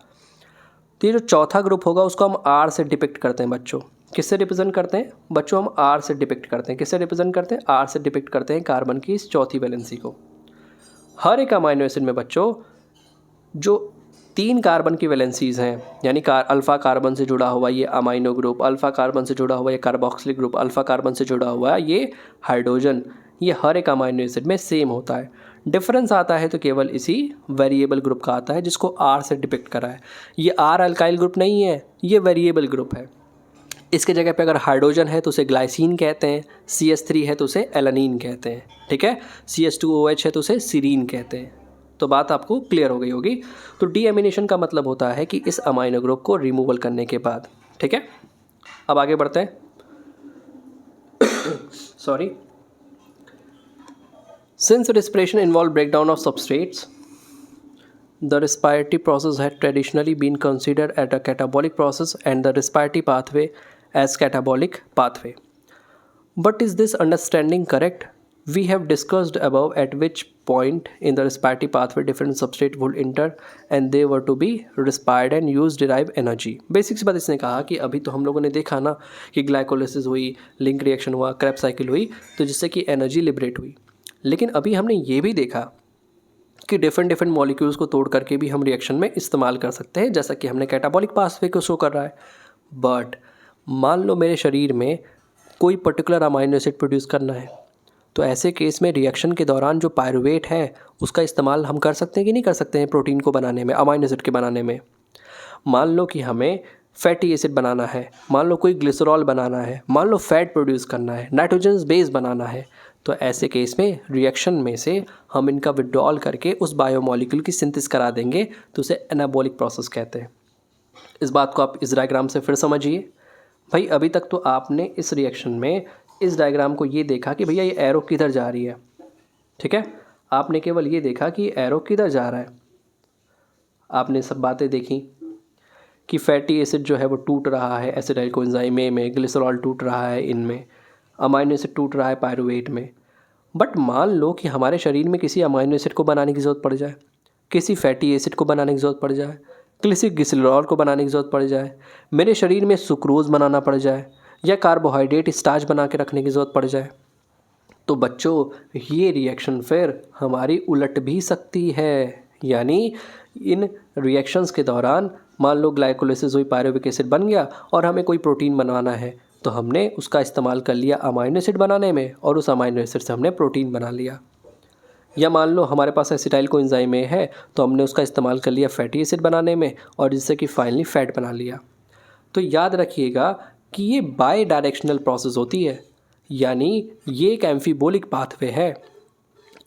तो ये जो चौथा ग्रुप होगा उसको हम R से डिपिक्ट करते हैं बच्चों। किससे रिप्रेजेंट करते हैं बच्चों? हम R से डिपिक्ट करते हैं। किससे रिप्रेजेंट करते हैं? R से डिपिक्ट करते हैं कार्बन की इस चौथी वैलेंसी को। हर एक अमाइनो एसिड में बच्चों जो 3 कार्बन की वैलेंसीज़ हैं, यानी अल्फ़ा कार्बन से जुड़ा हुआ ये अमाइनो ग्रुप, अल्फ़ा कार्बन से जुड़ा हुआ ये कार्बोक्सिलिक ग्रुप, अल्फ़ा कार्बन से जुड़ा हुआ ये हाइड्रोजन, ये हर एक अमाइनो एसिड में सेम होता है। डिफरेंस आता है तो केवल इसी वेरिएबल ग्रुप का आता है, जिसको R से डिपिक्ट करा है। ये R अल्काइल ग्रुप नहीं है, ये वेरिएबल ग्रुप है। इसके जगह पे अगर हाइड्रोजन है तो उसे ग्लाइसिन कहते हैं, CH3 है तो उसे एलानीन कहते हैं, ठीक है। CH2OH है तो उसे सीरीन कहते हैं। तो बात आपको क्लियर हो गई होगी। तो डीएमिनेशन का मतलब होता है कि इस अमाइनो ग्रुप को रिमूवल करने के बाद, ठीक है। अब आगे बढ़ते हैं। Sorry, since respiration involved breakdown of substrates, the respiratory process had traditionally been considered as a catabolic process and the respiratory pathway as catabolic pathway. But is this understanding correct? We have discussed above at which point in the respiratory pathway different substrate would enter and they were to be respired and use derive energy. Basic सी बात इसने कहा कि अभी तो हम लोगों ने देखा ना कि ग्लाइकोलिसिस हुई, लिंक रिएक्शन हुआ, क्रेब्स साइकिल हुई, तो जिससे कि एनर्जी लिबरेट हुई। लेकिन अभी हमने ये भी देखा कि डिफरेंट मॉलिक्यूल्स को तोड़ करके भी हम रिएक्शन में इस्तेमाल कर सकते हैं, जैसा कि हमने कैटाबॉलिक पाथवे को शो कर रहा है। बट मान लो मेरे शरीर में कोई पर्टिकुलर अमाइनो एसिड प्रोड्यूस करना है, तो ऐसे केस में रिएक्शन के दौरान जो पायरुवेट है उसका इस्तेमाल हम कर सकते हैं कि नहीं कर सकते हैं प्रोटीन को बनाने में, अमाइनो एसिड के बनाने में। मान लो कि हमें फैटी एसिड बनाना है, मान लो कोई ग्लिसरॉल बनाना है, मान लो फैट प्रोड्यूस करना है, नाइट्रोजन बेस बनाना है, तो ऐसे केस में रिएक्शन में से हम इनका विड्रॉल करके उस बायोमोलिक्यूल की सिंथेसिस करा देंगे, तो उसे एनाबॉलिक प्रोसेस कहते हैं। इस बात को आप इस डायग्राम से फिर समझिए। भाई अभी तक तो आपने इस रिएक्शन में इस डायग्राम को ये देखा कि भैया ये एरो किधर जा रही है, ठीक है। आपने केवल ये देखा कि एरो किधर जा रहा है। आपने सब बातें देखी कि फैटी एसिड जो है वो टूट रहा है एसिटाइल कोएंजाइम ए में, ग्लिसरॉल टूट रहा है इनमें, अमाइनो एसिड टूट रहा है पायरुवेट में। बट मान लो कि हमारे शरीर में किसी अमाइनो एसिड को बनाने की ज़रूरत पड़ जाए, किसी फैटी एसिड को बनाने की ज़रूरत पड़ जाए, किसी ग्लिसरॉल को बनाने की ज़रूरत पड़ जाए, मेरे शरीर में सुक्रोज़ बनाना पड़ जाए या कार्बोहाइड्रेट स्टार्च बना के रखने की ज़रूरत पड़ जाए, तो बच्चों ये रिएक्शन फिर हमारी उलट भी सकती है। यानी इन रिएक्शंस के दौरान मान लो ग्लाइकोलाइसिस हुई, पायरुविक एसिड बन गया और हमें कोई प्रोटीन बनवाना है, तो हमने उसका इस्तेमाल कर लिया अमाइनो एसिड बनाने में और उस अमाइनो एसिड से हमने प्रोटीन बना लिया। या मान लो हमारे पास एसिटाइल कोएंजाइम ए है, तो हमने उसका इस्तेमाल कर लिया फैटी एसिड बनाने में और जिससे कि फाइनली फैट बना लिया। तो याद रखिएगा कि ये बाय डायरेक्शनल प्रोसेस होती है, यानी ये एक एम्फीबोलिक पाथवे है।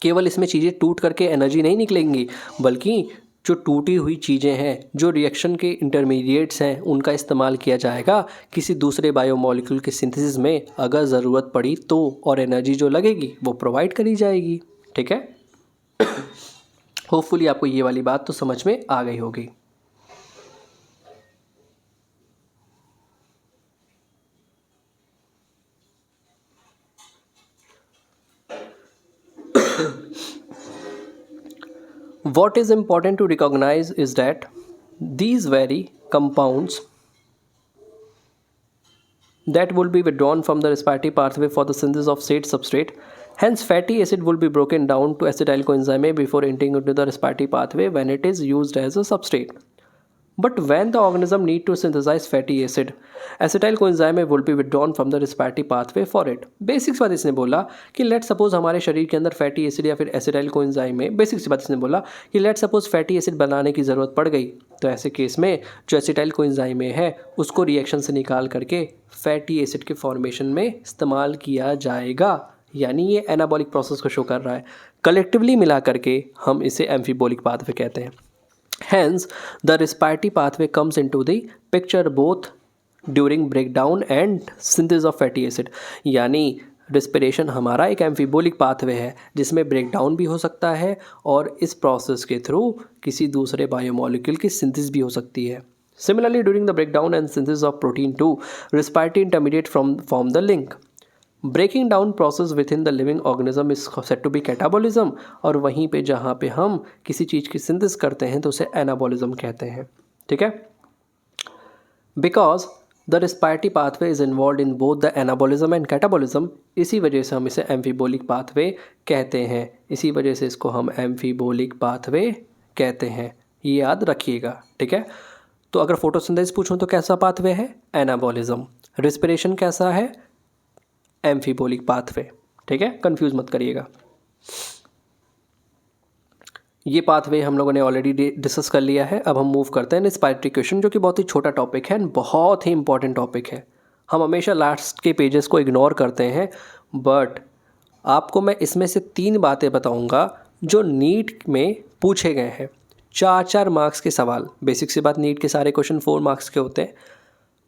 केवल इसमें चीज़ें टूट करके एनर्जी नहीं निकलेंगी, बल्कि जो टूटी हुई चीज़ें हैं, जो रिएक्शन के इंटरमीडिएट्स हैं, उनका इस्तेमाल किया जाएगा किसी दूसरे बायोमोलिक्यूल के सिंथेसिस में अगर ज़रूरत पड़ी तो, और एनर्जी जो लगेगी वो प्रोवाइड करी जाएगी, ठीक है। होपफुली आपको ये वाली बात तो समझ में आ गई होगी। What is important to recognize is that these very compounds that will be withdrawn from the respiratory pathway for the synthesis of said substrate. Hence, fatty acid will be broken down to acetyl coenzyme A before entering into the respiratory pathway when it is used as a substrate. But when the organism need to synthesize fatty acid, acetyl coenzyme A will be withdrawn from the respiratory pathway for it. Basic बात इसने बोला कि let suppose हमारे शरीर के अंदर fatty acid या फिर एसिटाइल कोएंजाइम में, बेसिक सी बात इसने बोला कि लेट सपोज फैटी एसिड बनाने की ज़रूरत पड़ गई, तो ऐसे केस में जो एसिटाइल कोएंजाइम में है उसको रिएक्शन से निकाल करके फैटी एसिड के फॉर्मेशन में इस्तेमाल किया जाएगा। यानी ये एनाबॉलिक प्रोसेस को शो कर रहा है। कलेक्टिवली मिला करके हम इसे एम्फीबोलिक पाथवे कहते हैं। Hence, the respiratory pathway comes into the picture both during breakdown and synthesis of fatty acid. यानी रिस्पिरेशन हमारा एक एम्फीबोलिक पाथवे है जिसमें ब्रेकडाउन भी हो सकता है और इस प्रोसेस के थ्रू किसी दूसरे बायोमोलिक्यूल की सिंथेसिस भी हो सकती है। Similarly, during the breakdown and synthesis of protein 2, respiratory intermediate form the link. Breaking down process within the living organism is said to be catabolism, और वहीं पे जहाँ पे हम किसी चीज़ की सिंथेसिस करते हैं तो उसे एनाबॉलिज्म कहते हैं, ठीक है। Because the respiratory pathway is involve in both the anabolism and catabolism, इसी वजह से हम इसे एम्फीबोलिक पाथवे कहते हैं। इसी वजह से इसको हम एम्फीबोलिक पाथवे कहते हैं, ये याद रखिएगा, ठीक है। तो अगर फोटोसिंथेसिस पूछूं तो कैसा पाथवे है? एनाबॉलिज्म। रिस्पिरेशन कैसा है? एम्फीबोलिक पाथवे, ठीक है, कंफ्यूज मत करिएगा। ये पाथवे हम लोगों ने ऑलरेडी डिस्कस कर लिया है। अब हम मूव करते हैं रिस्पायरेटरी क्वेश्चन, जो कि बहुत ही छोटा टॉपिक है एंड बहुत ही इंपॉर्टेंट टॉपिक है। हम हमेशा लास्ट के पेजेस को इग्नोर करते हैं, बट आपको मैं इसमें से 3 बातें बताऊंगा जो नीट में पूछे गए हैं। 4-4 मार्क्स के सवाल। बेसिक सी बात, नीट के सारे क्वेश्चन 4 मार्क्स के होते हैं,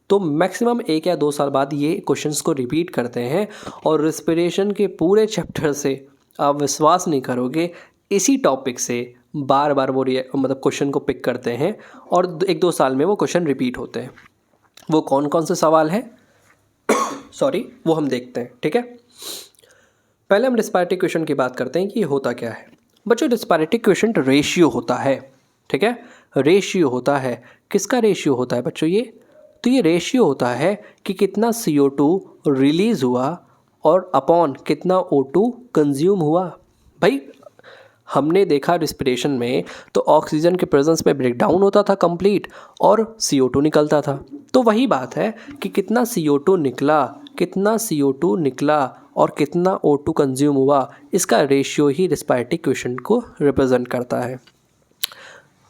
तो मैक्सिमम 1 या 2 साल बाद ये क्वेश्चंस को रिपीट करते हैं। और रिस्पिरेशन के पूरे चैप्टर से आप विश्वास नहीं करोगे, इसी टॉपिक से बार बार वो मतलब क्वेश्चन को पिक करते हैं और 1-2 साल में वो क्वेश्चन रिपीट होते हैं। वो कौन कौन से सवाल हैं सॉरी, वो हम देखते हैं, ठीक है। पहले हम रिस्पायरेटरी क्वेश्चन की बात करते हैं कि ये होता क्या है। बच्चों, रिस्पायरेटरी क्वेश्चन रेशियो होता है, ठीक है। रेशियो होता है, किसका रेशियो होता है बच्चों? तो ये रेशियो होता है कि कितना CO2 रिलीज़ हुआ और अपॉन कितना O2 कंज्यूम हुआ। भाई हमने देखा रिस्पिरेशन में तो ऑक्सीजन के प्रेजेंस में ब्रेकडाउन होता था कंप्लीट और CO2 निकलता था। तो वही बात है कि कितना CO2 निकला और कितना O2 कंज्यूम हुआ, इसका रेशियो ही रिस्पायरेटरी क्वेश्चन को रिप्रेजेंट करता है।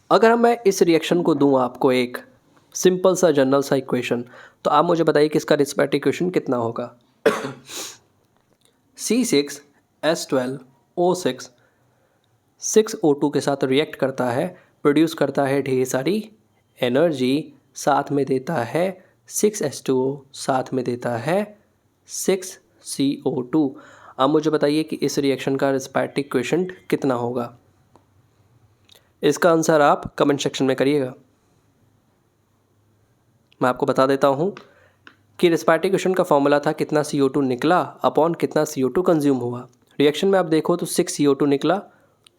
अगर मैं इस रिएक्शन को दूं आपको एक सिंपल सा जनरल सा इक्वेशन, तो आप मुझे बताइए कि इसका रिस्पायरेटरी क्वेश्चन कितना होगा। C6 H12O6 6O2 के साथ रिएक्ट करता है, प्रोड्यूस करता है ढेर सारी एनर्जी, साथ में देता है 6H2O, साथ में देता है 6CO2। अब मुझे बताइए कि इस रिएक्शन का रेस्पिरेटरी क्वोशिएंट कितना होगा। इसका आंसर आप कमेंट सेक्शन में करिएगा। मैं आपको बता देता हूँ कि रेस्पिरेटरी क्वोशिएंट का फॉर्मूला था कितना CO2 निकला अपॉन कितना CO2 कंज्यूम हुआ। रिएक्शन में आप देखो तो 6 CO2 निकला,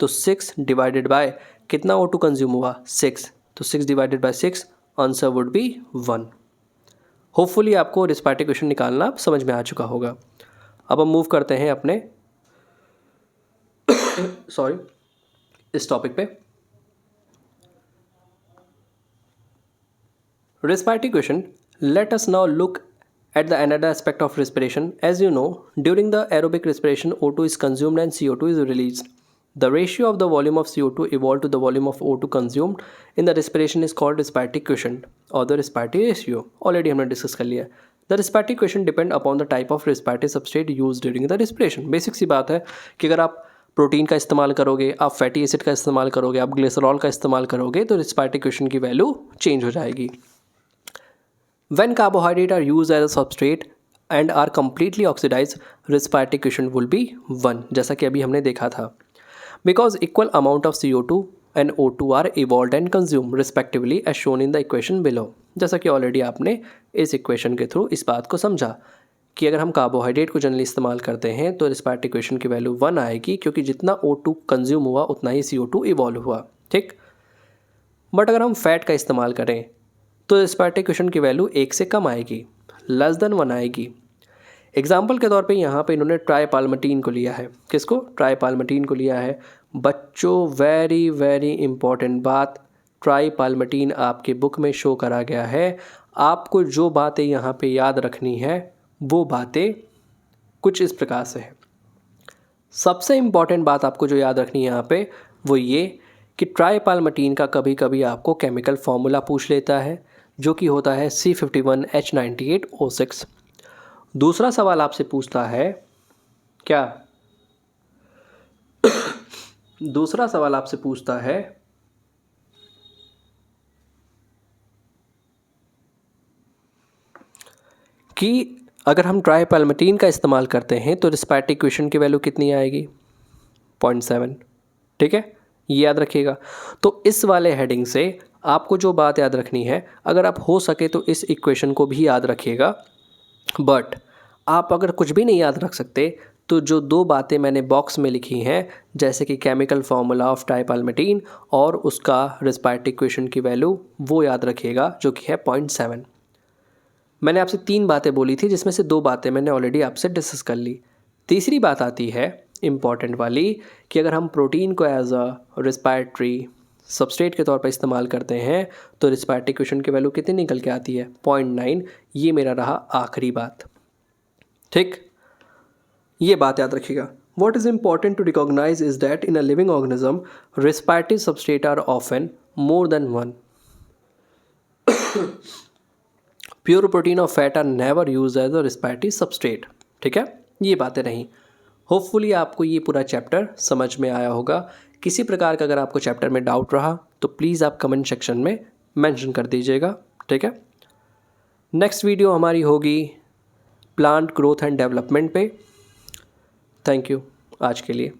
तो 6 डिवाइडेड बाय कितना O2 कंज्यूम हुआ 6, तो 6 divided by 6, answer would be 1। Hopefully आपको रेस्पिरेटरी क्वोशिएंट निकालना समझ में आ चुका होगा। अब हम मूव करते हैं अपने इस टॉपिक पे। Respiratory quotient. Let us now look at the another aspect of respiration. As you know, during the aerobic respiration, O2 is consumed and CO2 is released. The ratio of the volume of CO2 evolved to the volume of O2 consumed in the respiration is called respiratory quotient or the respiratory ratio. Already हमने discuss कर लिया। The respiratory quotient depend upon the type of respiratory substrate used during the respiration. Basic सी बात है कि अगर आप protein का इस्तेमाल करोगे, आप फैटी एसिड का इस्तेमाल करोगे, आप ग्लिसरॉल का इस्तेमाल करोगे, तो रेस्पिरेटरी क्वोशिएंट की वैल्यू चेंज हो जाएगी। When carbohydrates are used as a substrate and are completely oxidized, respiratory quotient will be 1, जैसा कि अभी हमने देखा था। Because equal amount of CO2 and O2 are evolved and consumed respectively as shown in the equation below. जैसा कि already आपने इस इक्वेशन के थ्रू इस बात को समझा कि अगर हम कार्बोहाइड्रेट को जनरली इस्तेमाल करते हैं तो रेस्पिरेटरी क्वोशिएंट की वैल्यू 1 आएगी, क्योंकि जितना O2 कंज्यूम हुआ उतना ही CO2 इवॉल्व हुआ। ठीक, बट अगर हम फैट का इस्तेमाल करें तो रेस्पिरेटरी क्वोशिएंट की वैल्यू 1 से कम आएगी, लेस देन 1 आएगी। एग्जाम्पल के तौर पे यहाँ पे इन्होंने ट्राइपाल्मिटीन को लिया है। किसको? ट्राइपाल्मिटीन को लिया है। बच्चों वेरी वेरी इंपॉर्टेंट बात, ट्राइपाल्मिटीन आपके बुक में शो करा गया है। आपको जो बातें यहाँ पे याद रखनी है वो बातें कुछ इस प्रकार से है। सबसे इम्पॉर्टेंट बात आपको जो याद रखनी है यहाँ पे वो ये कि ट्राइपाल्मिटीन का कभी कभी आपको केमिकल फार्मूला पूछ लेता है, जो कि होता है C51H98O6। दूसरा सवाल आपसे पूछता है क्या? दूसरा सवाल आपसे पूछता है कि अगर हम ट्राइपाल्मिटीन का इस्तेमाल करते हैं तो रेस्पिरेटरी क्वोशिएंट की वैल्यू कितनी आएगी? 0.7। ठीक है, ये याद रखिएगा। तो इस वाले हेडिंग से आपको जो बात याद रखनी है, अगर आप हो सके तो इस इक्वेशन को भी याद रखिएगा, बट आप अगर कुछ भी नहीं याद रख सकते तो जो 2 बातें मैंने बॉक्स में लिखी हैं, जैसे कि केमिकल फार्मूला ऑफ ट्राइपाल्मिटीन और उसका रेस्पिरेटरी क्वोशिएंट की वैल्यू, वो याद रखिएगा, जो कि है 0.7। मैंने आपसे 3 बातें बोली थी, जिसमें से 2 बातें मैंने ऑलरेडी आपसे डिस्कस कर ली। तीसरी बात आती है इम्पॉर्टेंट वाली कि अगर हम प्रोटीन को एज अ रेस्पिरेटरी सबस्ट्रेट के तौर पर इस्तेमाल करते हैं तो रेस्पिरेटरी क्वोशिएंट की वैल्यू कितनी निकल के आती है? 0.9। ये मेरा रहा आखिरी बात। ठीक, ये बात याद रखिएगा। What is important to recognize is that in a living organism, respiratory substrate are often more than one. Pure protein or fat are never used as a respiratory substrate. ठीक है, ये बातें रहीं। होपफुली आपको ये पूरा चैप्टर समझ में आया होगा। किसी प्रकार का अगर आपको चैप्टर में डाउट रहा तो प्लीज़ आप कमेंट सेक्शन में मेंशन कर दीजिएगा। ठीक है, नेक्स्ट वीडियो हमारी होगी प्लांट ग्रोथ एंड डेवलपमेंट पे। थैंक यू आज के लिए।